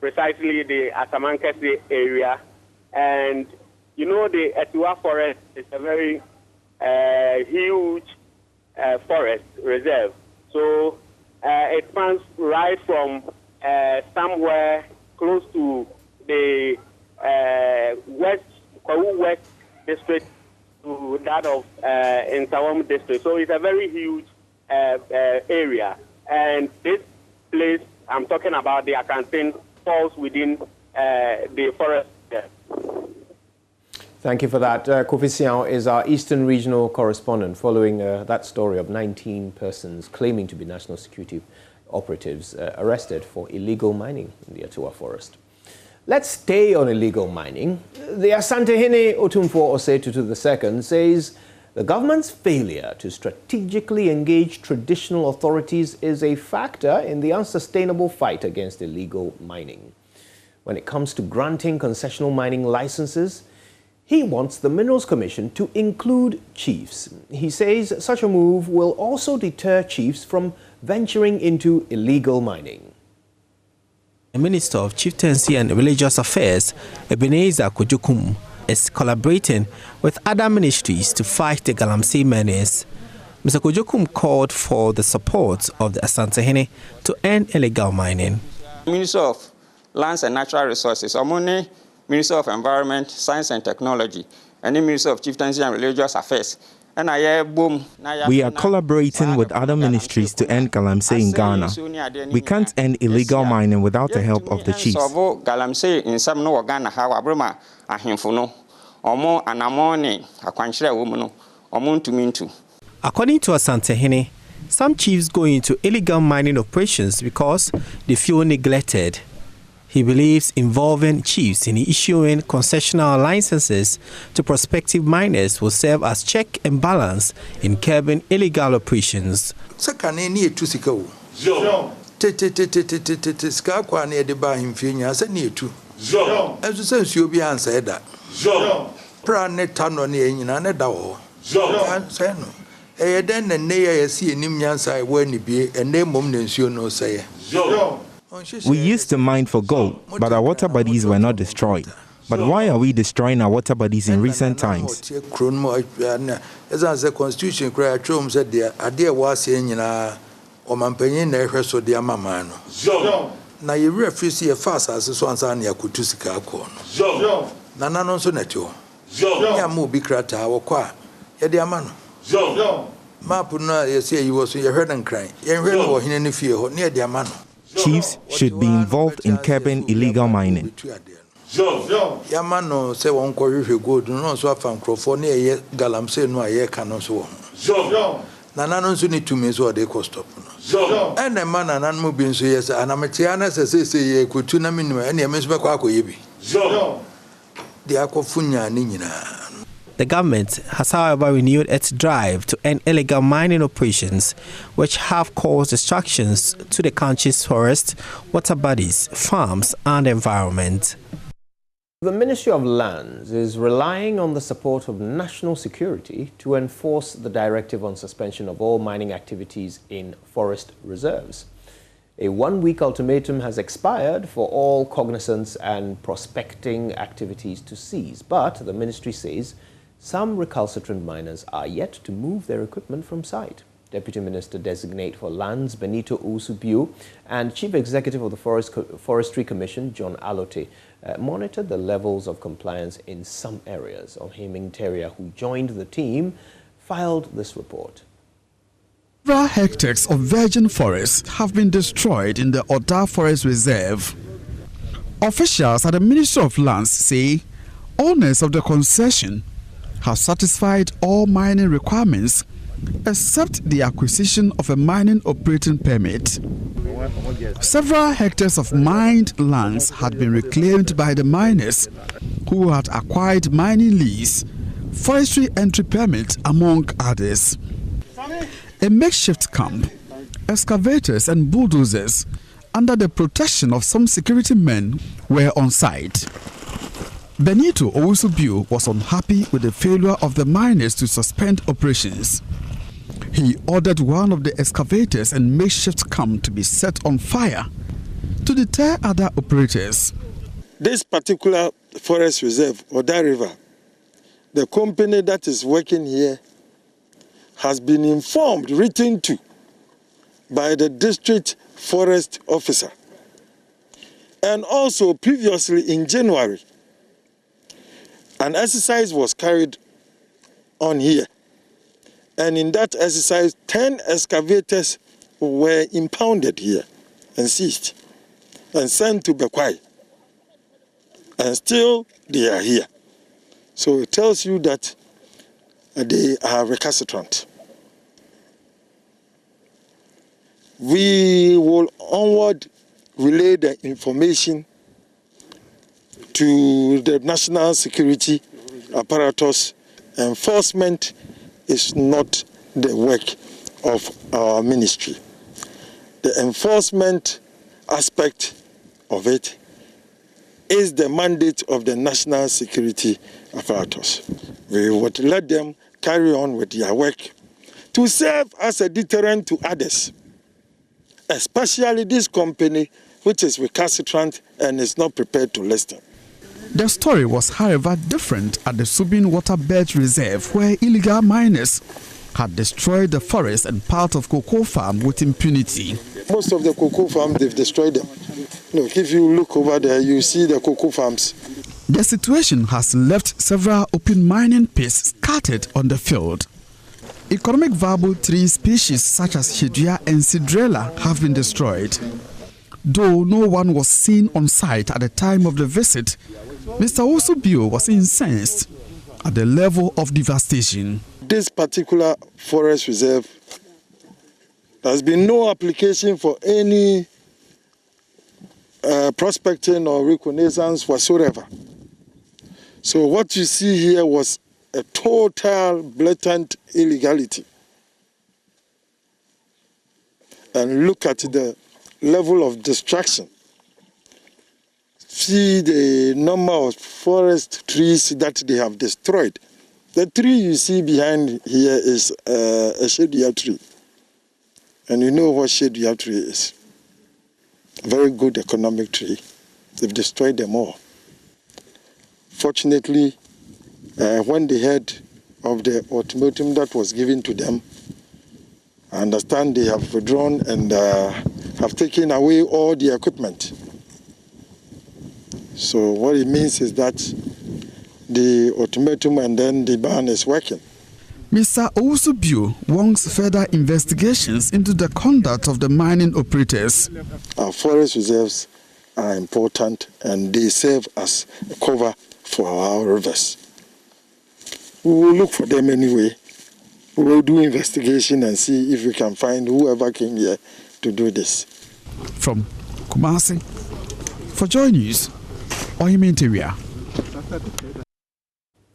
precisely the Asamankese area. And you know the Atiwa forest is a very huge forest reserve. So it spans right from somewhere close to the Kwawu West district to that of Nsawam district. So it's a very huge area. And this place I'm talking about, the Akanten, falls within the forest. Thank you for that. Kofi Siao is our Eastern Regional Correspondent following that story of 19 persons claiming to be national security operatives arrested for illegal mining in the Atiwa Forest. Let's stay on illegal mining. The Asantehene Otumfuo Osei-Tutu II says the government's failure to strategically engage traditional authorities is a factor in the unsustainable fight against illegal mining. When it comes to granting concessional mining licenses, he wants the Minerals Commission to include chiefs. He says such a move will also deter chiefs from venturing into illegal mining. The Minister of Chieftaincy and Religious Affairs, Ebenezer Kojokum, is collaborating with other ministries to fight the Galamsey menace. Mr. Kojokum called for the support of the Asantehene to end illegal mining. Minister of Lands and Natural Resources, Omuni, Minister of Environment, Science and Technology, and the Minister of Chieftaincy and Religious Affairs. We are collaborating with other ministries to end Galamsey in Ghana. We can't end illegal mining without the help of the chiefs. According to Asantehene, some chiefs go into illegal mining operations because they feel neglected. He believes involving chiefs in issuing concessional licenses to prospective miners will serve as check and balance in curbing illegal operations. We used to mine for gold, but our water bodies were not destroyed. But why are we destroying our water bodies in recent times? Chiefs should be involved in curbing illegal mining. And the man and moving so yes, and Amatiana says, say, Kutuna minimum, and the Miss Bakwako Yibi. The Aquafunya Nina. The government has, however, renewed its drive to end illegal mining operations, which have caused destructions to the country's forests, water bodies, farms, and environment. The Ministry of Lands is relying on the support of national security to enforce the directive on suspension of all mining activities in forest reserves. A one-week ultimatum has expired for all cognizance and prospecting activities to cease, but the ministry says some recalcitrant miners are yet to move their equipment from site. Deputy Minister Designate for Lands Benito Usubiu and Chief Executive of the Forestry Commission John Alote monitored the levels of compliance in some areas. Ohiming Teria, who joined the team, filed this report. Several hectares of virgin forest have been destroyed in the Oda Forest Reserve. Officials at the Ministry of Lands say owners of the concession have satisfied all mining requirements except the acquisition of a mining operating permit. Several hectares of mined lands had been reclaimed by the miners who had acquired mining lease, forestry entry permit, among others. A makeshift camp, excavators and bulldozers under the protection of some security men were on site. Benito Owusu-Bio was unhappy with the failure of the miners to suspend operations. He ordered one of the excavators and makeshift camp to be set on fire to deter other operators. This particular forest reserve, Oda River, the company that is working here has been informed, written to, by the district forest officer. And also previously in January, an exercise was carried on here. And in that exercise, 10 excavators were impounded here and seized and sent to Bekwai. And still they are here. So it tells you that they are recalcitrant. We will onward relay the information to the national security apparatus. Enforcement is not the work of our ministry. The enforcement aspect of it is the mandate of the national security apparatus. We would let them carry on with their work to serve as a deterrent to others, especially this company, which is recalcitrant and is not prepared to listen. The story was, however, different at the Subin Waterbed Reserve, where illegal miners had destroyed the forest and part of cocoa farm with impunity. Most of the cocoa farms, they've destroyed them. Look, if you look over there, you see the cocoa farms. The situation has left several open mining pits scattered on the field. Economic viable tree species such as Hidria and Sidrella have been destroyed. Though no one was seen on site at the time of the visit, Mr. Owusu-Bio was incensed at the level of devastation. This particular forest reserve, there has been no application for any prospecting or reconnaissance whatsoever. So what you see here was a total blatant illegality. And look at the level of destruction. See the number of forest trees that they have destroyed. The tree you see behind here is a shadeware tree. And you know what shadeware tree is. A very good economic tree. They've destroyed them all. Fortunately, when they heard of the ultimatum that was given to them, I understand they have withdrawn and have taken away all the equipment. So what it means is that the ultimatum and then the ban is working. Mr. Owusu wants further investigations into the conduct of the mining operators. Our forest reserves are important and they serve as a cover for our rivers. We will look for them anyway. We will do investigation and see if we can find whoever came here to do this. From Kumasi, for Joy News, Ohime Interior.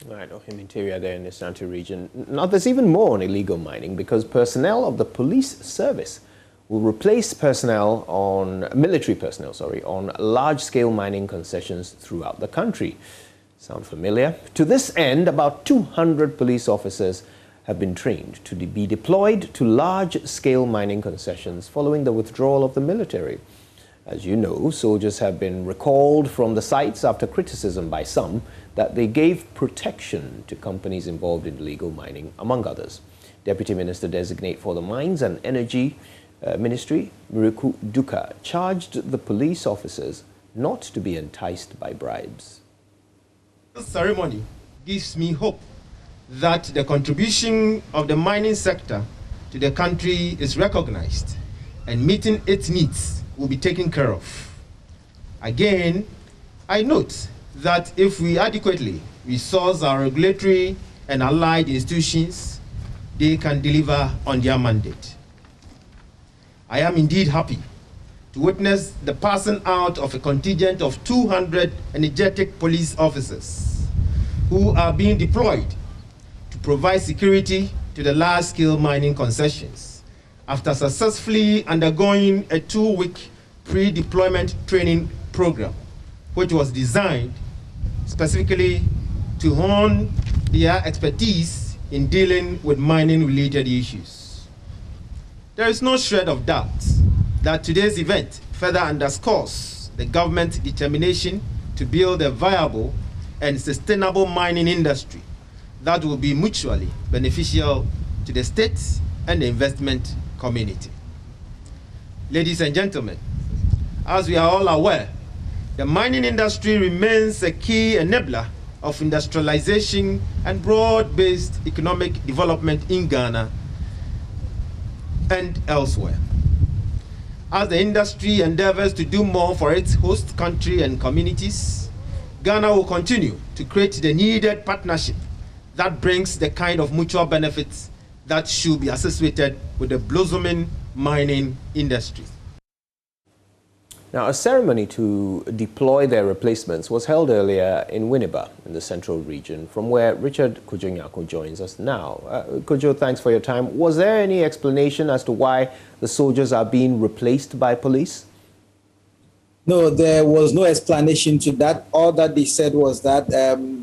Right, Ohime Interior there in the Ashanti region. Now, there's even more on illegal mining because personnel of the police service will replace military personnel, on large-scale mining concessions throughout the country. Sound familiar? To this end, about 200 police officers have been trained to be deployed to large-scale mining concessions following the withdrawal of the military. As you know, soldiers have been recalled from the sites after criticism by some that they gave protection to companies involved in illegal mining, among others. Deputy Minister Designate for the Mines and Energy Ministry, Miriku Duka, charged the police officers not to be enticed by bribes. This ceremony gives me hope that the contribution of the mining sector to the country is recognized and meeting its needs will be taken care of. Again, I note that if we adequately resource our regulatory and allied institutions, they can deliver on their mandate. I am indeed happy to witness the passing out of a contingent of 200 energetic police officers who are being deployed to provide security to the large-scale mining concessions after successfully undergoing a 2-week pre-deployment training program, which was designed specifically to hone their expertise in dealing with mining-related issues. There is no shred of doubt that today's event further underscores the government's determination to build a viable and sustainable mining industry that will be mutually beneficial to the state and the investment community. Ladies and gentlemen, as we are all aware, the mining industry remains a key enabler of industrialization and broad-based economic development in Ghana and elsewhere. As the industry endeavors to do more for its host country and communities, Ghana will continue to create the needed partnership that brings the kind of mutual benefits that should be associated with the blossoming mining industry. Now, a ceremony to deploy their replacements was held earlier in Winneba in the central region, from where Richard Kojo joins us now. Kojo, thanks for your time. Was there any explanation as to why the soldiers are being replaced by police? No, there was no explanation to that. All that they said was that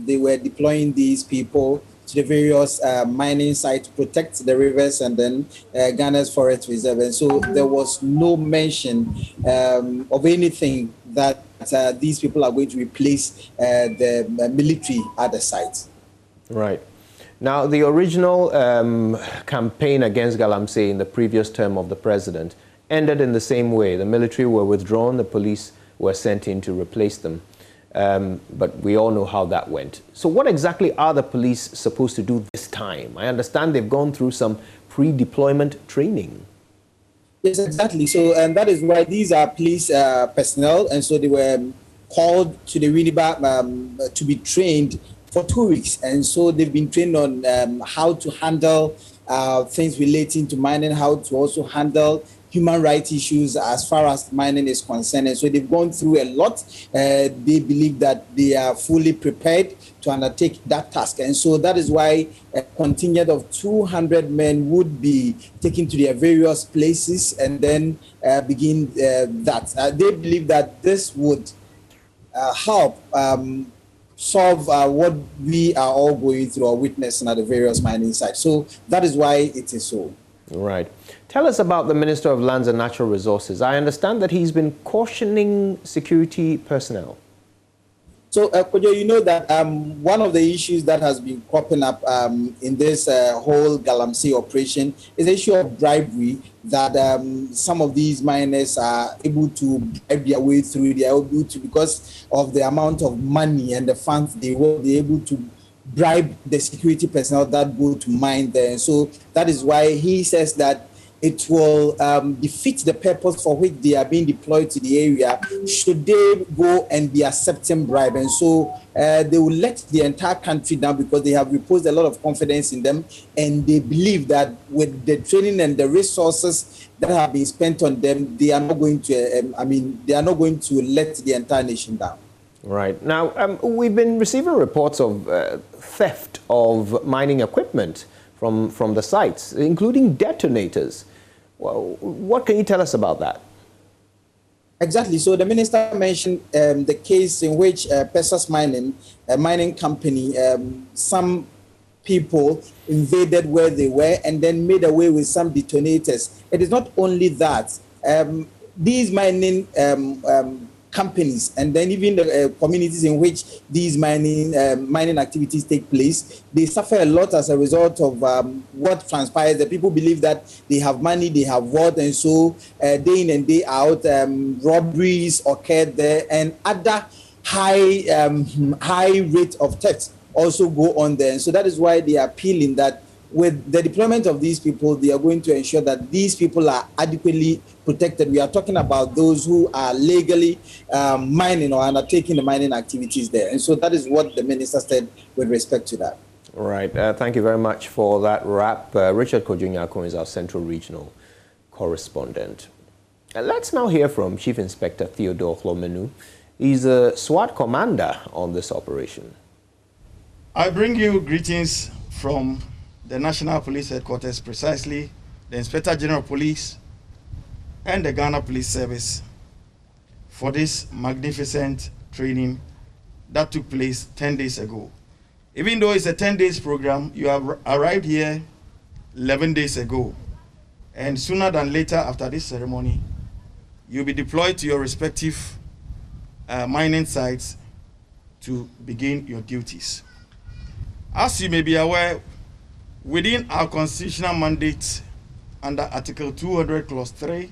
they were deploying these people to the various mining sites to protect the rivers and then Ghana's forest reserve. And so there was no mention of anything that these people are going to replace the military at the site. Right. Now, the original campaign against Galamsey in the previous term of the president ended in the same way. The military were withdrawn, the police were sent in to replace them. But we all know how that went. So what exactly are the police supposed to do this time? I understand they've gone through some pre-deployment training. Yes, exactly. So, and that is why these are police personnel, and so they were called to the Winneba to be trained for 2 weeks. And so they've been trained on how to handle things relating to mining, how to also handle human rights issues as far as mining is concerned. And so they've gone through a lot. They believe that they are fully prepared to undertake that task. And so that is why a contingent of 200 men would be taken to their various places and then begin that. They believe that this would help solve what we are all going through or witnessing at the various mining sites. So that is why it is so. Right. Tell us about the Minister of Lands and Natural Resources. I understand that he's been cautioning security personnel. So, Kojo, you know that one of the issues that has been cropping up in this whole Galamsey operation is the issue of bribery, that some of these miners are able to bribe their way through. They are able to, because of the amount of money and the funds they were able to bribe the security personnel that go to mine there. And so that is why he says that it will defeat the purpose for which they are being deployed to the area should they go and be accepting bribe. And so they will let the entire country down because they have reposed a lot of confidence in them, and they believe that with the training and the resources that have been spent on them, they are not going to, they are not going to let the entire nation down. Right. Now, we've been receiving reports of theft of mining equipment from the sites, including detonators. Well, what can you tell us about that? Exactly. So the minister mentioned the case in which Pesas Mining, a mining company, some people invaded where they were and then made away with some detonators. It is not only that. These mining companies and then even the communities in which these mining activities take place, they suffer a lot as a result of what transpires. The people believe that they have money, they have wealth, and so day in and day out, robberies occurred there, and other high rate of theft also go on there. And so that is why they are appealing that with the deployment of these people, they are going to ensure that these people are adequately protected. We are talking about those who are legally mining or undertaking the mining activities there. And so that is what the minister said with respect to that. All right. Thank you very much for that wrap. Richard Kojunyako is our Central Regional correspondent. Let's now hear from Chief Inspector Theodore Hlomenu. He's a SWAT commander on this operation. I bring you greetings from the National Police Headquarters, precisely the Inspector General of Police and the Ghana Police Service, for this magnificent training that took place 10 days ago. Even though it's a 10 days program, you have arrived here 11 days ago. And sooner than later after this ceremony, you'll be deployed to your respective mining sites to begin your duties. As you may be aware, within our constitutional mandate under Article 200, Clause 3,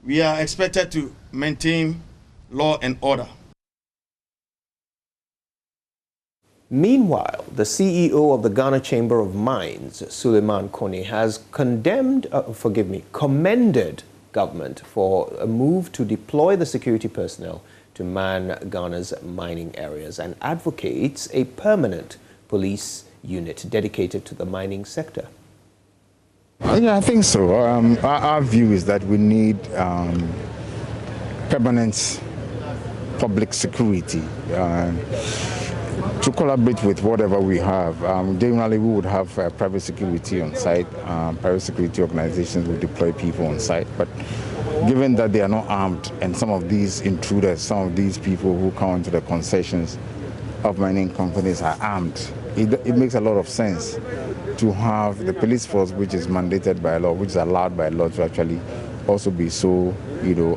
we are expected to maintain law and order. Meanwhile, the CEO of the Ghana Chamber of Mines, Suleiman Kone, has commended government for a move to deploy the security personnel to man Ghana's mining areas and advocates a permanent police unit dedicated to the mining sector. Yeah, I think so. Our view is that we need permanent public security to collaborate with whatever we have. Generally, we would have private security on site. Private security organizations would deploy people on site. But given that they are not armed and some of these intruders, some of these people who come into the concessions of mining companies are armed, it makes a lot of sense to have the police force, which is mandated by law, which is allowed by law, to actually also be so,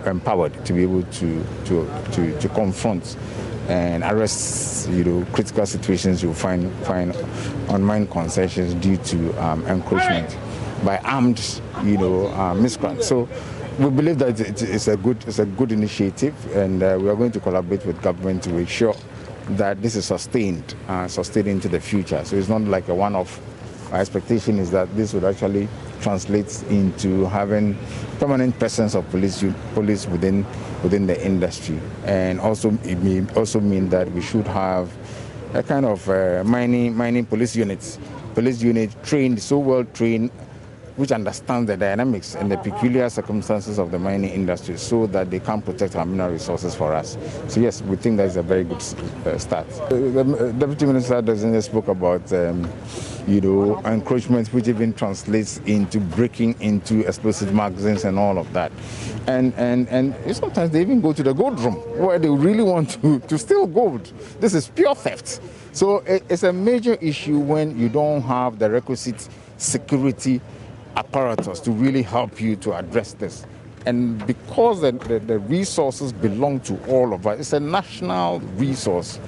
empowered to be able to confront and arrest, critical situations you find on mine concessions due to encroachment by armed, miscreants. So we believe that it's a good initiative, and we are going to collaborate with government to make sure that this is sustained into the future. So it's not like a one-off. Our expectation is that this would actually translate into having permanent presence of police within the industry, and also it may also mean that we should have a kind of mining police unit trained, so well trained, which understand the dynamics and the peculiar circumstances of the mining industry, so that they can protect our mineral resources for us. So yes, we think that's a very good start. The Deputy Minister Designate spoke about encroachment, which even translates into breaking into explosive magazines and all of that. And sometimes they even go to the gold room where they really want to steal gold. This is pure theft. So it's a major issue when you don't have the requisite security apparatus to really help you to address this. And because the resources belong to all of us, it's a national resource.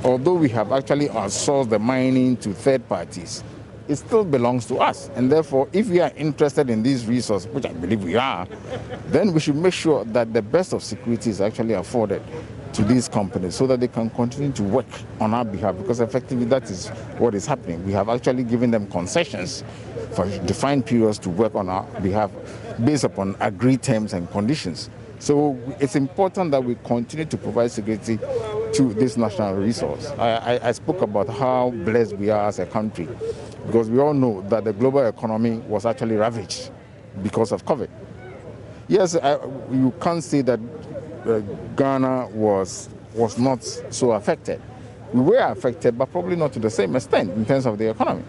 Although we have actually outsourced the mining to third parties, it still belongs to us. And therefore, if we are interested in these resources, which I believe we are, then we should make sure that the best of security is actually afforded to these companies so that they can continue to work on our behalf, because effectively that is what is happening. We have actually given them concessions for defined periods to work on our behalf based upon agreed terms and conditions. So it's important that we continue to provide security to this national resource. I spoke about how blessed we are as a country, because we all know that the global economy was actually ravaged because of COVID. Yes, you can't say that Ghana was not so affected. We were affected, but probably not to the same extent in terms of the economy,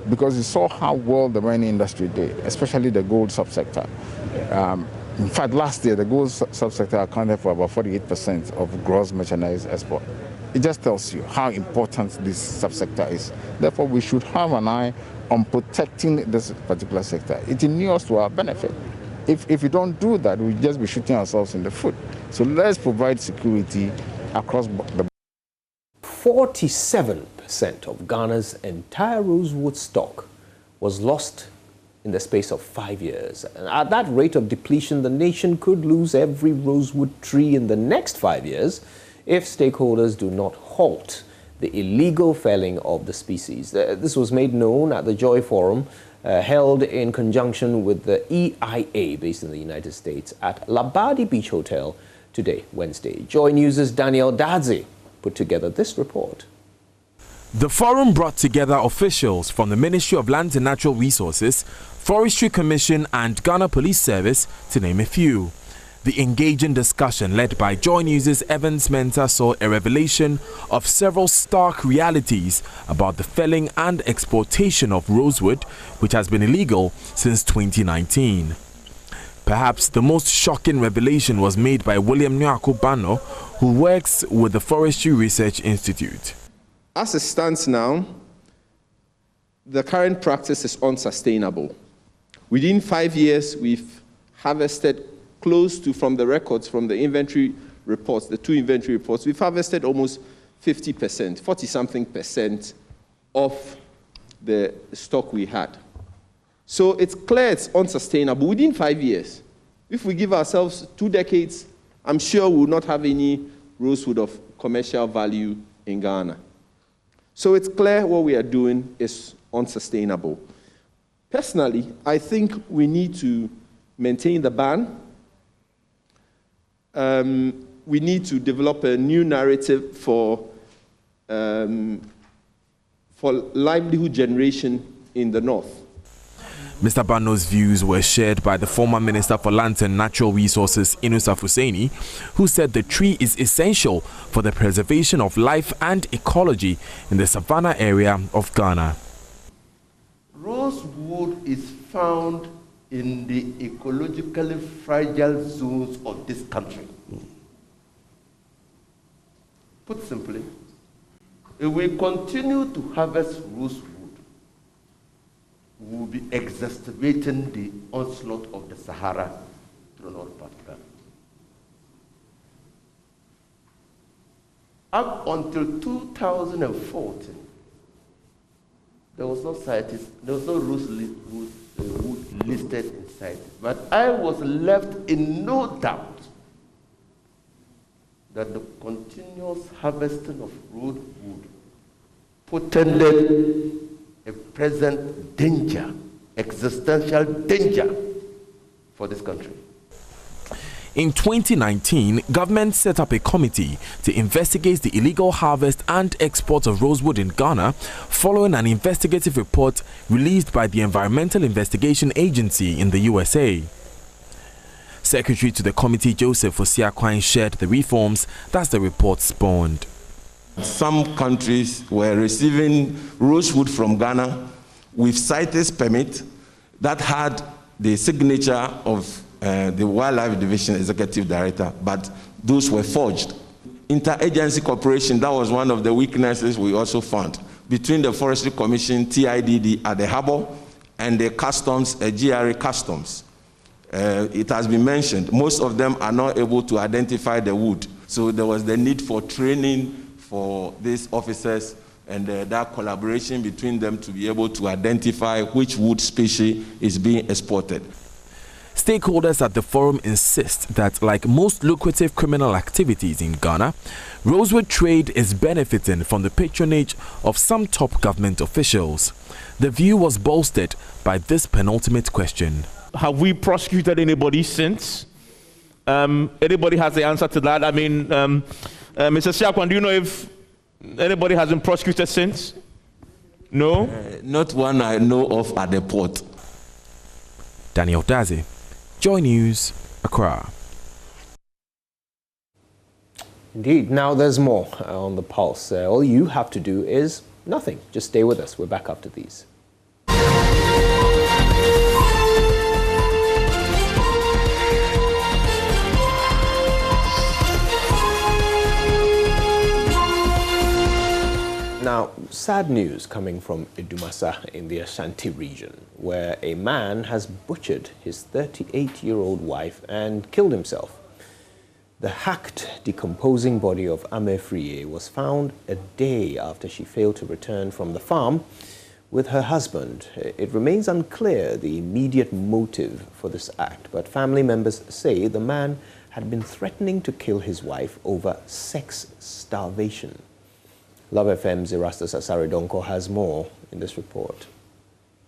because you saw how well the mining industry did, especially the gold subsector. In fact, last year, the gold subsector accounted for about 48% of gross merchandise export. It just tells you how important this subsector is. Therefore, we should have an eye on protecting this particular sector. It inures to our benefit. If we don't do that, we'll just be shooting ourselves in the foot. So let's provide security across the 47% of Ghana's entire rosewood stock was lost in the space of 5 years. And at that rate of depletion, the nation could lose every rosewood tree in the next 5 years if stakeholders do not halt the illegal felling of the species. This was made known at the Joy Forum held in conjunction with the EIA based in the United States at Labadi Beach Hotel today, Wednesday. JoyNews' Daniel Dadze put together this report. The forum brought together officials from the Ministry of Lands and Natural Resources, Forestry Commission and Ghana Police Service, to name a few. The engaging discussion led by JoyNews' Evans Mensah saw a revelation of several stark realities about the felling and exploitation of rosewood, which has been illegal since 2019. Perhaps the most shocking revelation was made by William Nyako Bano, who works with the Forestry Research Institute. As it stands now, the current practice is unsustainable. Within 5 years, we've harvested close to, from the records, from the inventory reports, the 2 inventory reports, we've harvested almost 50%, 40-something percent of the stock we had. So it's clear it's unsustainable within 5 years. If we give ourselves 2 decades, I'm sure we will not have any rosewood of commercial value in Ghana. So it's clear what we are doing is unsustainable. Personally, I think we need to maintain the ban. We need to develop a new narrative for livelihood generation in the north. Mr. Bano's views were shared by the former Minister for Lands and Natural Resources, Inusaf Hussaini, who said the tree is essential for the preservation of life and ecology in the savannah area of Ghana. Rosewood is found in the ecologically fragile zones of this country. Put simply, if we continue to harvest rosewood, we will be exacerbating the onslaught of the Sahara to the north part of Ghana. Up until 2014, there was no CITES, there was no rosewood listed in CITES. But I was left in no doubt that the continuous harvesting of rosewood portended a present danger, existential danger for this country. In 2019, government set up a committee to investigate the illegal harvest and export of rosewood in Ghana following an investigative report released by the Environmental Investigation Agency in the USA. Secretary to the committee Joseph Osiakwan shared the reforms that the report spawned. Some countries were receiving rosewood from Ghana with CITES permit that had the signature of the Wildlife Division Executive Director, but those were forged. Interagency cooperation, that was one of the weaknesses we also found between the Forestry Commission, TIDD at the harbor, and the customs, GRA customs. It has been mentioned, most of them are not able to identify the wood. So there was the need for training for these officers and that collaboration between them to be able to identify which wood species is being exported. Stakeholders at the forum insist that, like most lucrative criminal activities in Ghana, Rosewood trade is benefiting from the patronage of some top government officials. The view was bolstered by this penultimate question. Have we prosecuted anybody since? Anybody has the answer to that? I mean, Mr. Siakwan, do you know if anybody has been prosecuted since? No? Not one I know of at the port. Daniel Dazi, Joy News, Accra. Indeed. Now there's more on the pulse. All you have to do is nothing. Just stay with us. We're back after these. Now, sad news coming from Idumasa in the Ashanti region, where a man has butchered his 38-year-old wife and killed himself. The hacked, decomposing body of Amefriye was found a day after she failed to return from the farm with her husband. It remains unclear the immediate motive for this act, but family members say the man had been threatening to kill his wife over sex starvation. Love FM's Erastus Asaridonko has more in this report.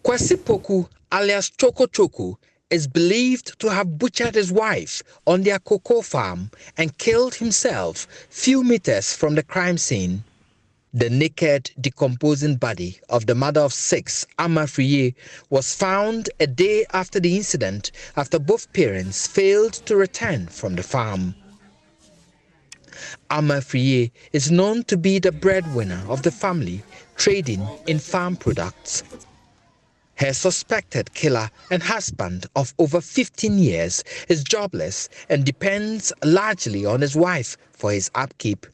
Kwesi Poku, alias Choco Choco, is believed to have butchered his wife on their cocoa farm and killed himself few meters from the crime scene. The naked, decomposing body of the mother of 6, Amafriye, was found a day after the incident after both parents failed to return from the farm. Amafriye is known to be the breadwinner of the family, trading in farm products. Her suspected killer and husband of over 15 years is jobless and depends largely on his wife for his upkeep.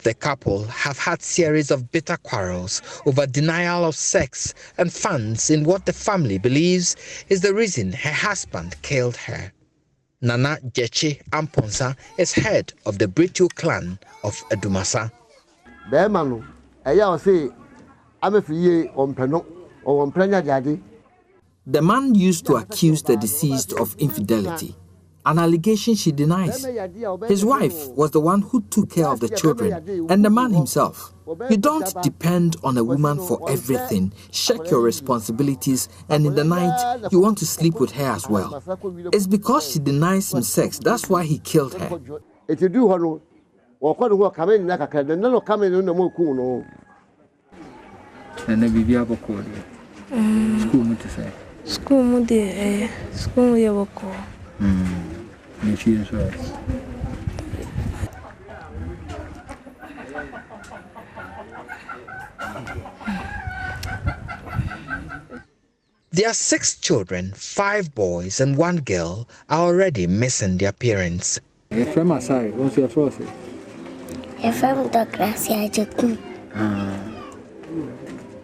The couple have had series of bitter quarrels over denial of sex and funds in what the family believes is the reason her husband killed her. Nana Jeche Amponsa is head of the Britu clan of Idumasa. The man used to accuse the deceased of infidelity, an allegation she denies. His wife was the one who took care of the children and the man himself. You don't depend on a woman for everything. Check your responsibilities, and in the night, you want to sleep with her as well. It's because she denies him sex. That's why he killed her. Their 6 children, 5 boys and 1 girl, are already missing their parents.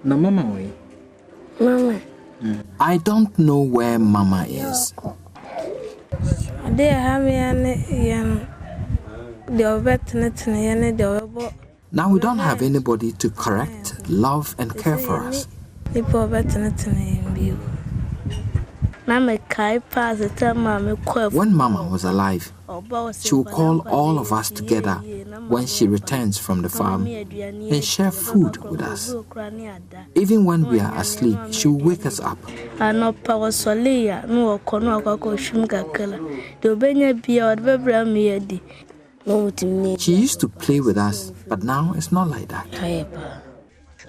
Mama. I don't know where Mama is. Now we don't have anybody to correct, love, and care for us. When Mama was alive, she would call all of us together when she returns from the farm and share food with us. Even when we are asleep, she will wake us up. She used to play with us, but now it's not like that.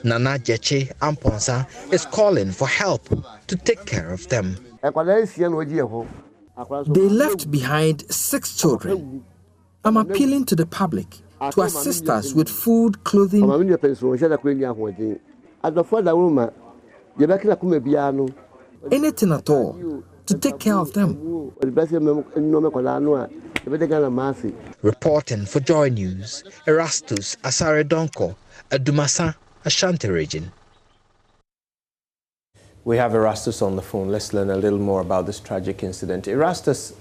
Nana Jeche Amponsa is calling for help to take care of them. They left behind 6 children. I'm appealing to the public to assist us with food, clothing, anything at all to take care of them. Reporting for Joy News, Erastus Asaridonko, Idumasa, Ashanti region. We have Erastus on the phone. Let's learn a little more about this tragic incident. Erastus,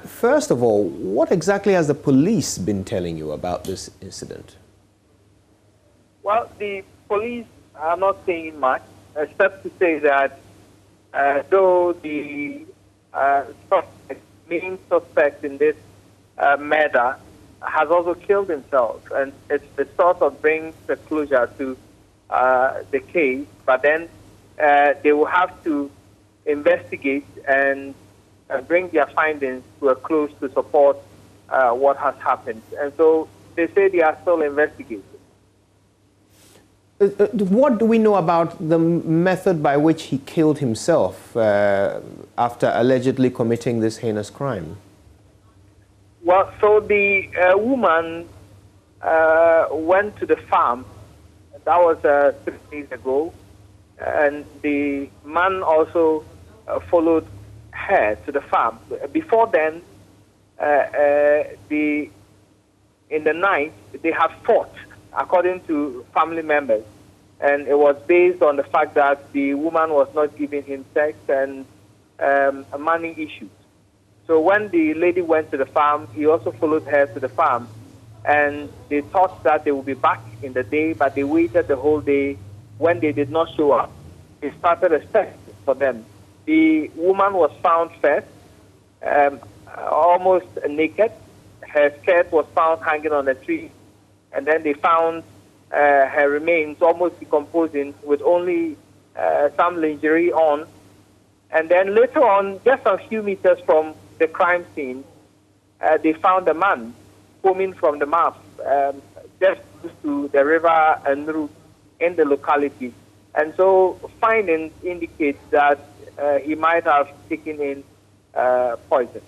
first of all, what exactly has the police been telling you about this incident? Well, the police are not saying much, except to say that though the main suspect in this murder has also killed himself, and it sort of brings a closure to the case. But then they will have to investigate and bring their findings to a close to support what has happened. And so they say they are still investigating. What do we know about the method by which he killed himself after allegedly committing this heinous crime? Well, so the woman went to the farm. That was 3 days ago. And the man also followed her to the farm. Before then, in the night, they had fought, according to family members. And it was based on the fact that the woman was not giving him sex and money issues. So when the lady went to the farm, he also followed her to the farm. And they thought that they would be back in the day, but they waited the whole day. When they did not show up, he started a search for them. The woman was found first, almost naked. Her skirt was found hanging on a tree. And then they found her remains almost decomposing with only some lingerie on. And then later on, just a few meters from the crime scene, they found a man foaming from the mouth just to the river Nru in the locality. And so findings indicate that he might have taken in poison.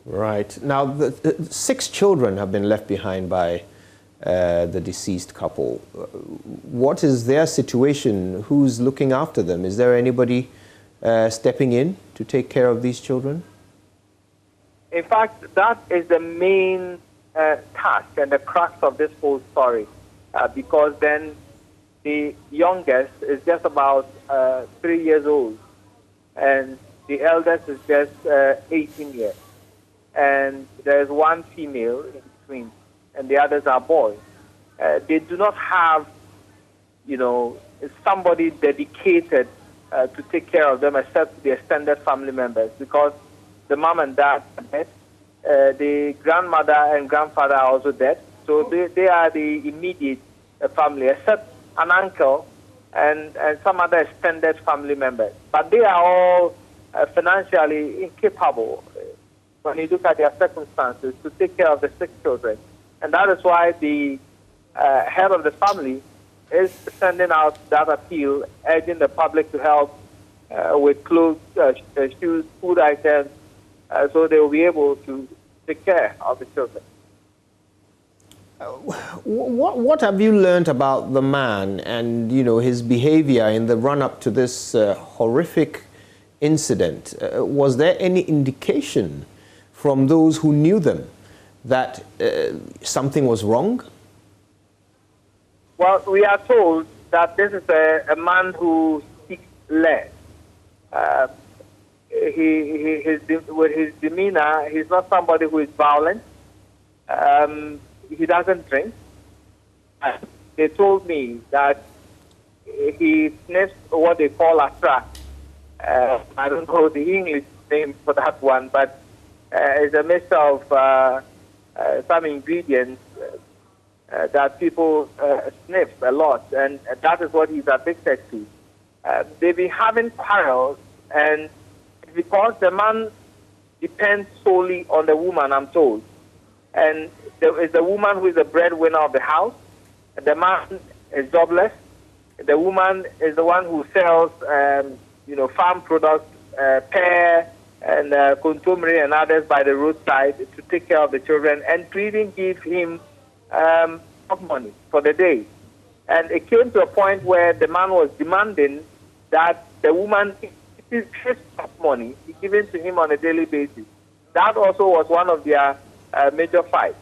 Right. Now, 6 children have been left behind by the deceased couple. What is their situation? Who's looking after them? Is there anybody stepping in to take care of these children? In fact, that is the main task and the crux of this whole story, because then the youngest is just about 3 years old, and the eldest is just 18 years. And there's one female in between, and the others are boys. They do not have, somebody dedicated to take care of them except the extended family members, because the mom and dad are dead. The grandmother and grandfather are also dead. So they are the immediate family, except an uncle and some other extended family members. But they are all financially incapable, when you look at their circumstances, to take care of the 6 children. And that is why the head of the family is sending out that appeal, urging the public to help with clothes, shoes, food items, so they will be able to take care of the children. What have you learned about the man and, his behavior in the run-up to this horrific incident? Was there any indication from those who knew them that something was wrong? Well, we are told that this is a man who speaks less. With his demeanor, he's not somebody who is violent. He doesn't drink. They told me that he sniffs what they call astra. I don't know the English name for that one, but it's a mix of some ingredients that people sniff a lot, and that is what he's addicted to. They've been having quarrels, and because the man depends solely on the woman, I'm told. And there is the woman who is the breadwinner of the house. The man is jobless. The woman is the one who sells, farm products, pear and contumely and others by the roadside to take care of the children and to even give him money for the day. And it came to a point where the man was demanding that the woman, his money, be given to him on a daily basis. That also was one of their major fights.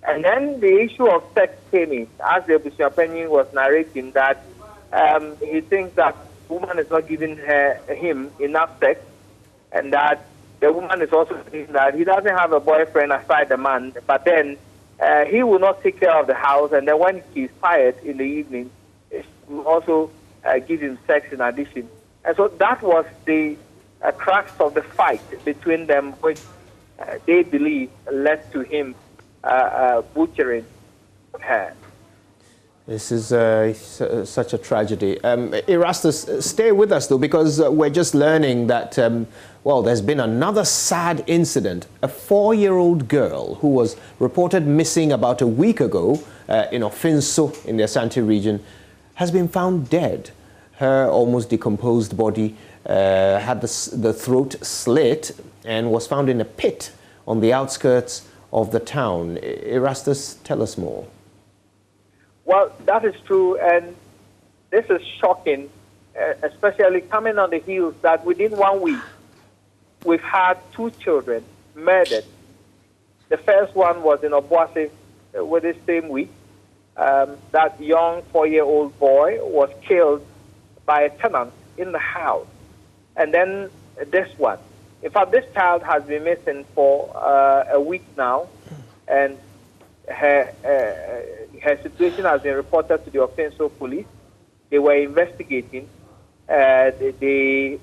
And then the issue of sex came in, as the Bushapeni was narrating, that he thinks that the woman is not giving him enough sex, and that the woman is also saying that he doesn't have a boyfriend aside the man, but then he will not take care of the house, and then when he's tired in the evening, he will also give him sex in addition. And so that was the crux of the fight between them, which they believe led to him butchering her. This is such a tragedy. Erastus, stay with us, though, because we're just learning that, well, there's been another sad incident. A 4-year-old girl who was reported missing about a week ago in Ofinso in the Asante region has been found dead. Her almost decomposed body had the throat slit and was found in a pit on the outskirts of the town. Erastus, tell us more. Well, that is true, and this is shocking, especially coming on the heels that within 1 week, we've had 2 children murdered. The first one was in Obuasi with this same week. That young 4-year-old boy was killed by a tenant in the house. And then this one. In fact, this child has been missing for a week now, and her situation has been reported to the Ofinso police. They were investigating. They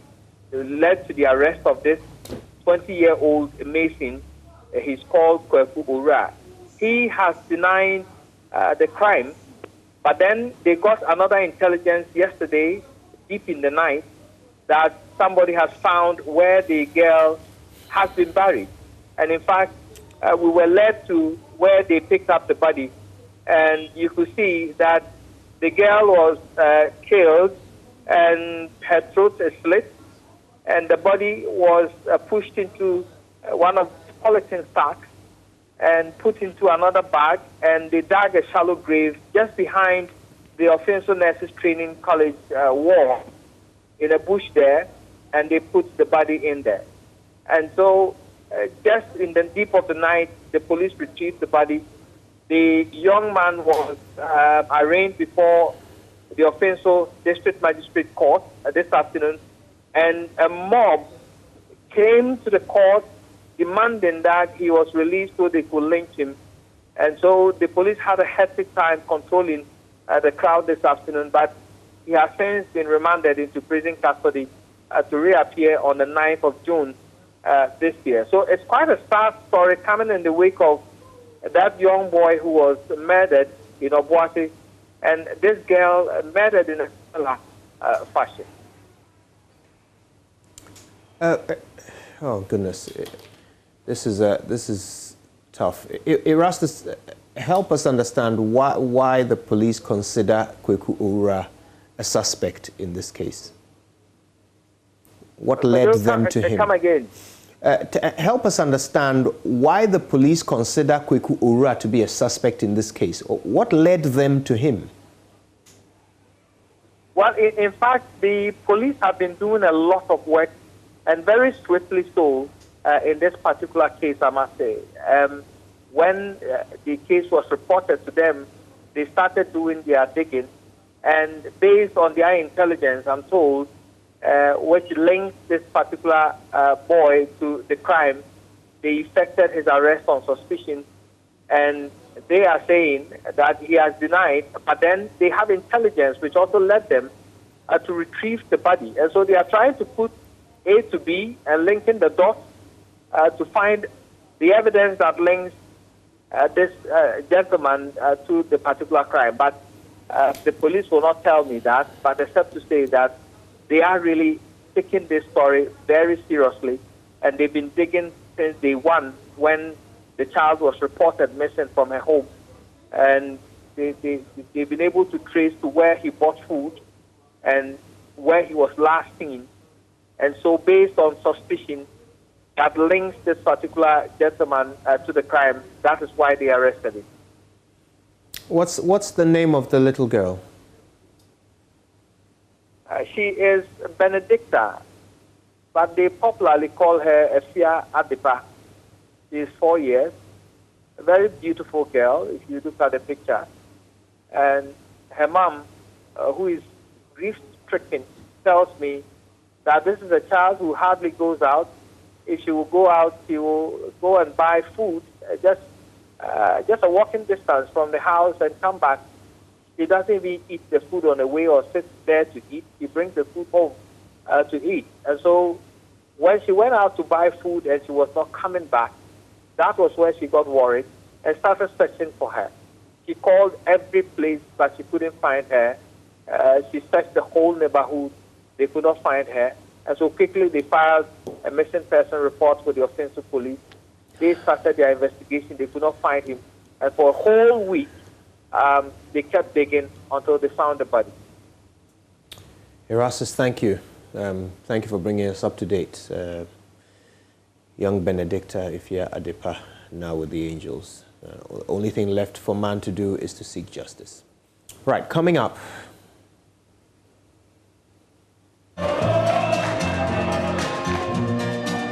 led to the arrest of this 20-year-old Mason. He's called Kweku Ura. He has denied the crime, but then they got another intelligence yesterday, deep in the night, that somebody has found where the girl has been buried. And in fact, we were led to where they picked up the body, and you could see that the girl was killed and her throat is slit, and the body was pushed into one of the polythene sacks and put into another bag, and they dug a shallow grave just behind the Ofinso Nurses Training College wall in a bush there, and they put the body in there. And so just in the deep of the night, the police retrieved the body. The young man was arraigned before the Ofinso District Magistrate Court this afternoon, and a mob came to the court demanding that he was released so they could lynch him. And so the police had a hectic time controlling the crowd this afternoon, but he has since been remanded into prison custody to reappear on the 9th of June this year. So it's quite a sad story coming in the wake of that young boy who was murdered in Obuasi, and this girl murdered in a similar fashion. Oh goodness, this is tough. Erastus, help us understand why the police consider Kweku Ura a suspect in this case. What led them to him? Come again. Help us understand why the police consider Kweku Ura to be a suspect in this case. What led them to him? Well, in fact, the police have been doing a lot of work, and very swiftly so, in this particular case, I must say. When the case was reported to them, they started doing their digging, and based on their intelligence, I'm told, which linked this particular boy to the crime, they effected his arrest on suspicion, and they are saying that he has denied, but then they have intelligence which also led them to retrieve the body. And so they are trying to put A to B and linking the dots to find the evidence that links this gentleman to the particular crime. But the police will not tell me that, but except to say that they are really taking this story very seriously, and they've been digging since day one when the child was reported missing from her home. And they've been able to trace to where he bought food and where he was last seen. And so based on suspicion that links this particular gentleman to the crime, that is why they arrested him. What's the name of the little girl? She is Benedicta, but they popularly call her Efia Adipa. She is 4 years, a very beautiful girl, if you look at the picture. And her mom, who is grief-stricken, tells me that this is a child who hardly goes out. If she will go out, she will go and buy food, just a walking distance from the house and come back. She doesn't even eat the food on the way or sit there to eat. She brings the food home to eat. And so when she went out to buy food and she was not coming back, that was when she got worried and started searching for her. She called every place, but she couldn't find her. She searched the whole neighborhood. They could not find her. And so quickly they filed a missing person report with the Osenso police. They started their investigation. They could not find him. And for a whole week, they kept digging until they found the body. Erastus, thank you. Thank you for bringing us up to date. Young Benedicta Ifya Adepa, now with the Angels. The only thing left for man to do is to seek justice. Right, coming up.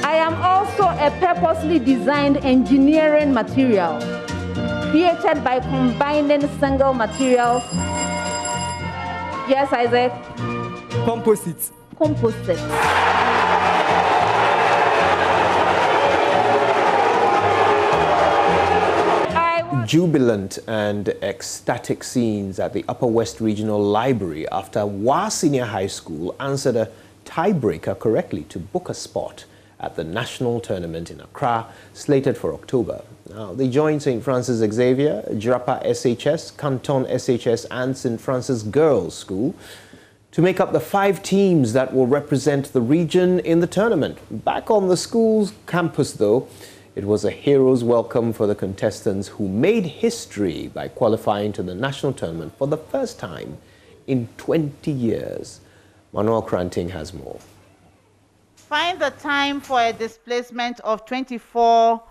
I am also a purposely designed engineering material created by combining single materials. Yes, Isaac? Composite. Composite. Jubilant and ecstatic scenes at the Upper West Regional Library after WA Senior High School answered a tiebreaker correctly to book a spot at the national tournament in Accra, slated for October. Now, they joined St. Francis Xavier, Jirapa SHS, Canton SHS and St. Francis Girls School to make up the 5 teams that will represent the region in the tournament. Back on the school's campus, though, it was a hero's welcome for the contestants who made history by qualifying to the national tournament for the first time in 20 years. Manuel Kranting has more. Find the time for a displacement of 24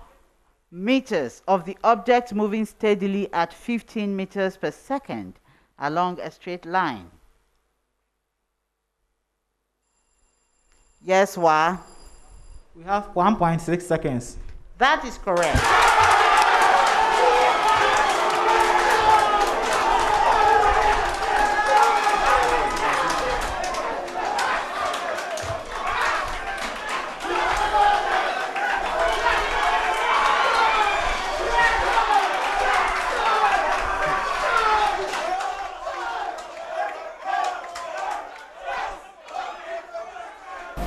meters of the object moving steadily at 15 meters per second along a straight line. Yes, Wa? We have 1.6 seconds. That is correct.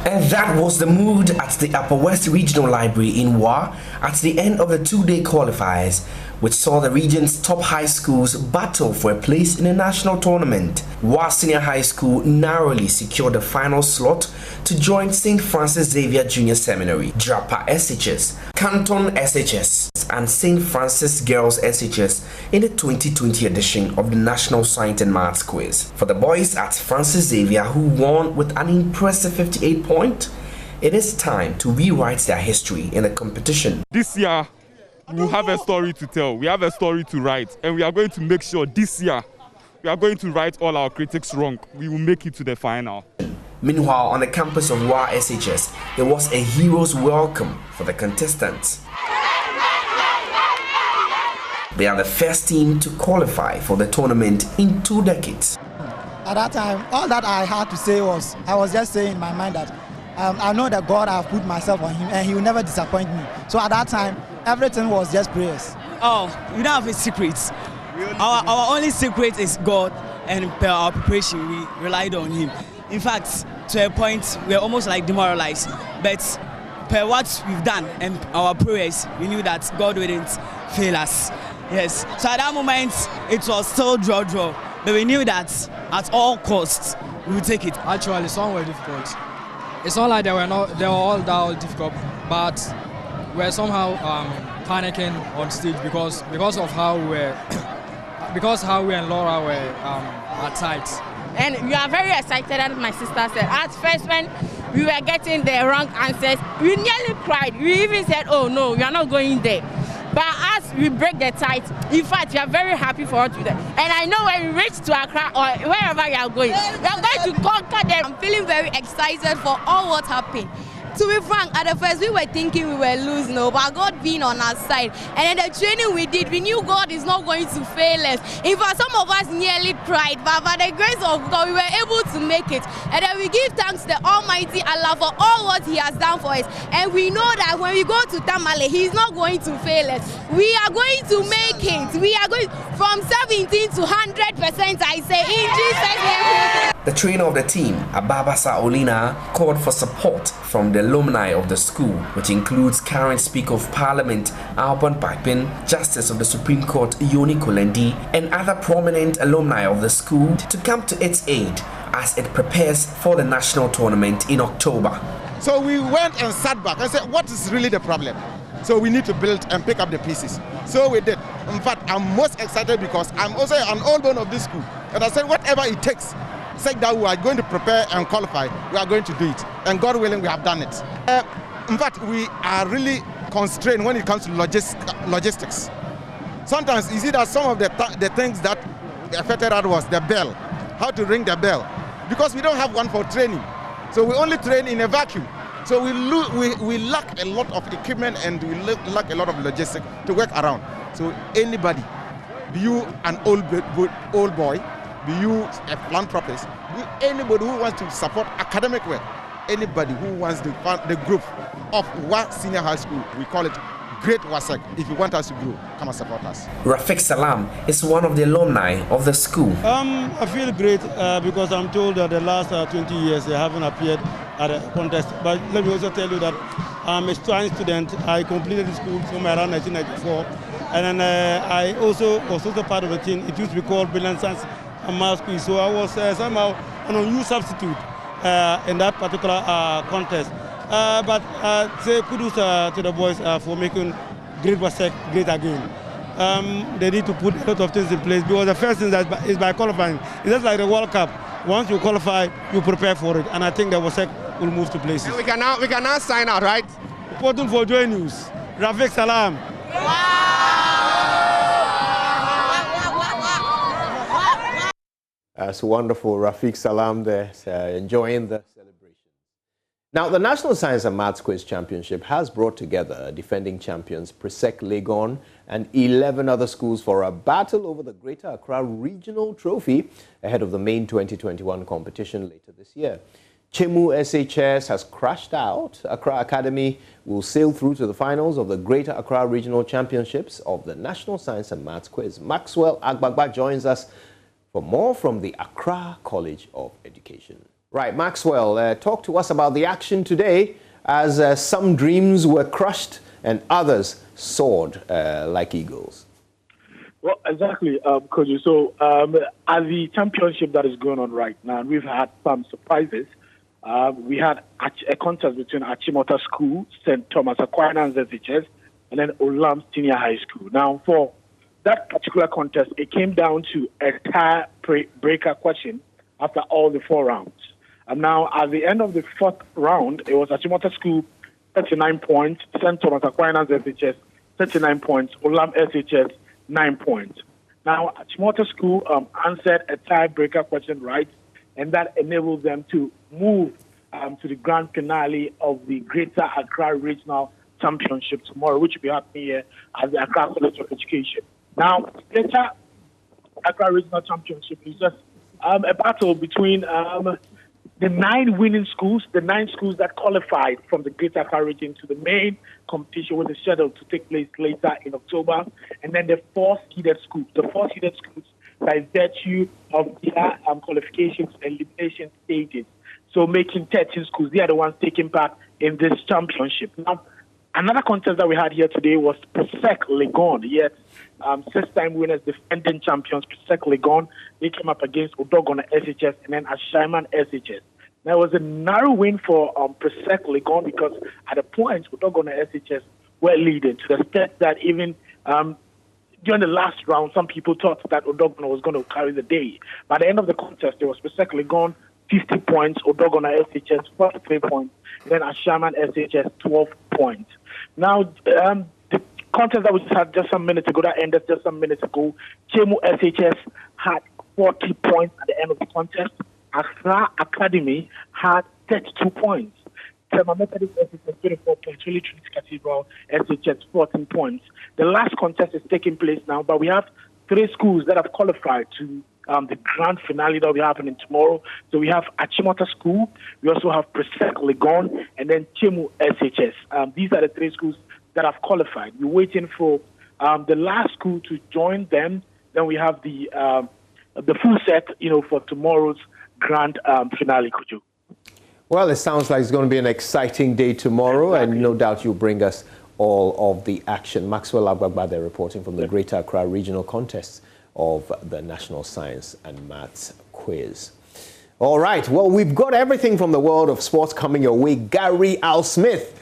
And that was the mood at the Upper West Regional Library in WA at the end of the 2-day qualifiers, which saw the region's top high schools battle for a place in the national tournament. WA Senior High School narrowly secured the final slot to join St. Francis Xavier Junior Seminary, Jirapa SHS, Canton SHS, and St. Francis Girls SHS in the 2020 edition of the National Science and Maths Quiz. For the boys at Francis Xavier, who won with an impressive 58 points, it is time to rewrite their history in the competition. This year, we have a story to tell. We have a story to write, and we are going to make sure this year we are going to right all our critics wrong. We will make it to the final. Meanwhile, on the campus of WA SHS, it was a hero's welcome for the contestants. They are the first team to qualify for the tournament in 2 decades. At that time, all that I had to say was, I was just saying in my mind that I know that God have put myself on him and he will never disappoint me. So at that time, everything was just prayers. Oh, we don't have a secret. Our only secret is God, and per our preparation, we relied on him. In fact, to a point, we're almost like demoralized. But per what we've done and our prayers, we knew that God wouldn't fail us. Yes. So at that moment, it was still draw. But we knew that at all costs, we would take it. Actually, some were difficult. It's not like they were all that difficult, but we're somehow panicking on stage because of how we and Laura were at tight. And we are very excited, as my sister said. At first, when we were getting the wrong answers, we nearly cried. We even said, oh no, we are not going there. But as we break the tie, in fact, we are very happy for what we did. And I know when we reach to Accra or wherever you are going, we are going to conquer them. I'm feeling very excited for all what happened. To be frank, at the first we were thinking we were losing, but God being on our side. And in the training we did, we knew God is not going to fail us. In fact, some of us nearly cried, but by the grace of God, we were able to make it. And then we give thanks to the Almighty Allah for all what He has done for us. And we know that when we go to Tamale, He's not going to fail us. We are going to make it. We are going from 17 to 100%, I say, in Jesus' name. The trainer of the team, Ababasa Olina, called for support from the alumni of the school, which includes current Speaker of Parliament Alban Pipin, Justice of the Supreme Court Yoni Kolendi, and other prominent alumni of the school to come to its aid as it prepares for the national tournament in October. So we went and sat back and said, what is really the problem? So we need to build and pick up the pieces. So we did. In fact, I'm most excited because I'm also an old man of this school. And I said, whatever it takes, say that we are going to prepare and qualify, we are going to do it. And God willing, we have done it. In fact, we are really constrained when it comes to logistics. Sometimes you see that some of the things that affected us was the bell, how to ring the bell, because we don't have one for training. So we only train in a vacuum. So we lack a lot of equipment and we lack a lot of logistics to work around. So anybody, be you an old boy, be you a philanthropist, be anybody who wants to support academic work, anybody who wants to fund the group of WA Senior High School, we call it Great WASEC. If you want us to grow, come and support us. Rafiq Salam is one of the alumni of the school. I feel great because I'm told that the last 20 years they haven't appeared at a contest. But let me also tell you that I'm a science student. I completed the school somewhere around 1994. And then I also was also part of the team. It used to be called Brilliant Science and Math School. So I was somehow an unused substitute in that particular contest. But say kudos to the boys for making Great WASEC great again. They need to put a lot of things in place because the first thing is by qualifying. It's just like the World Cup. Once you qualify, you prepare for it. And I think the WASEC will move to places. And we can now sign out, right? Reporting for JoyNews, Rafiq Salam. That's wonderful. Rafiq Salam there, enjoying the celebration. Now, the National Science and Maths Quiz Championship has brought together defending champions Presec Legon and 11 other schools for a battle over the Greater Accra Regional Trophy ahead of the main 2021 competition later this year. Chemu SHS has crashed out. Accra Academy will sail through to the finals of the Greater Accra Regional Championships of the National Science and Maths Quiz. Maxwell Agbagba joins us for more from the Accra College of Education. Right, Maxwell, talk to us about the action today as some dreams were crushed and others soared like eagles. Well, exactly, Koji. So, at the championship that is going on right now, we've had some surprises. We had a contest between Achimota School, St. Thomas Aquinas SHS, and then Olam Senior High School. Now, for that particular contest, it came down to a tie-breaker question after all the 4 rounds. And now, at the end of the 4th round, it was Achimota School, 39 points, St. Thomas Aquinas SHS, 39 points, Olam SHS, 9 points. Now, Achimota School answered a tie-breaker question right, and that enabled them to move to the grand finale of the Greater Accra Regional Championship tomorrow, which will be happening here at the Accra College of Education. Now, Greater Accra Regional Championship is just a battle between the 9 winning schools, the 9 schools that qualified from the Greater Accra region to the main competition, which is scheduled to take place later in October, and then the 4 seeded schools. The 4 seeded schools by virtue of their qualifications and elimination stages. So making 13 schools, they are the ones taking part in this championship. Now, another contest that we had here today was Presec Legon. Yes, 6-time winners, defending champions, Presec Legon. They came up against Odogona SHS and then Ashaiman SHS. There was a narrow win for Presec Legon because at a point, Odogona SHS were leading to the extent that even during the last round, some people thought that Odogona was going to carry the day. By the end of the contest, there was Presec Legon, 50 points, Odogona SHS, 43 points, then Ashaiman SHS, 12 points. Now, the contest that we just had just some minutes ago, that ended just some minutes ago, Chemu SHS had 40 points at the end of the contest. Accra Academy had 32 points. Tema Methodist SHS 24 points, Holy Trinity Cathedral SHS 14 points. The last contest is taking place now, but we have 3 schools that have qualified to the grand finale that will be happening tomorrow. So we have Achimota School, we also have Presec Legon, and then Chemu SHS. These are the 3 schools that have qualified. We're waiting for the last school to join them. Then we have the full set, for tomorrow's grand finale, could you? Well, it sounds like it's going to be an exciting day tomorrow, and no doubt you'll bring us all of the action. Maxwell Agbagbade reporting from the Greater Accra Regional Contests of the National Science and Maths Quiz. All right, well, we've got everything from the world of sports coming your way. Gary Al Smith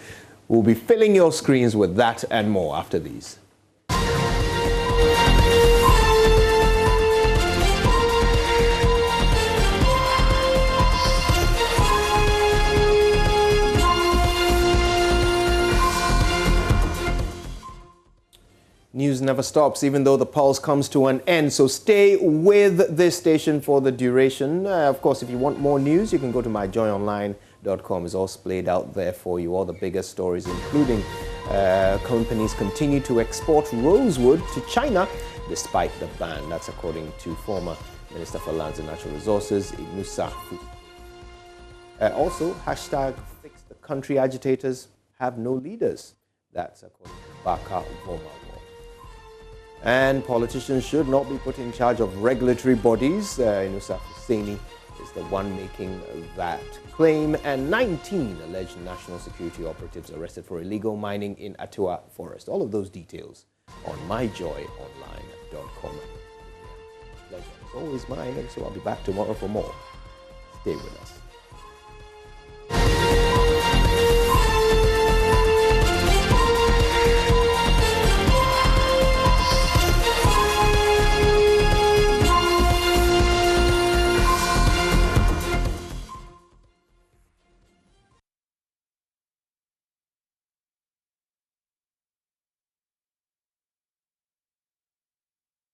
will be filling your screens with that and more after these. News never stops, even though the pulse comes to an end. So stay with this station for the duration. Of course, if you want more news, you can go to myjoyonline.com. It's all splayed out there for you. All the biggest stories, including companies continue to export Rosewood to China despite the ban. That's according to former Minister for Lands and Natural Resources, Inusa. Also, hashtag Fix the Country agitators have no leaders. That's according to Baka Voma. And politicians should not be put in charge of regulatory bodies. Inusa Hussaini is the one making that claim. And 19 alleged national security operatives arrested for illegal mining in Atua Forest. All of those details on myjoyonline.com. Pleasure is always mine, and so I'll be back tomorrow for more. Stay with us.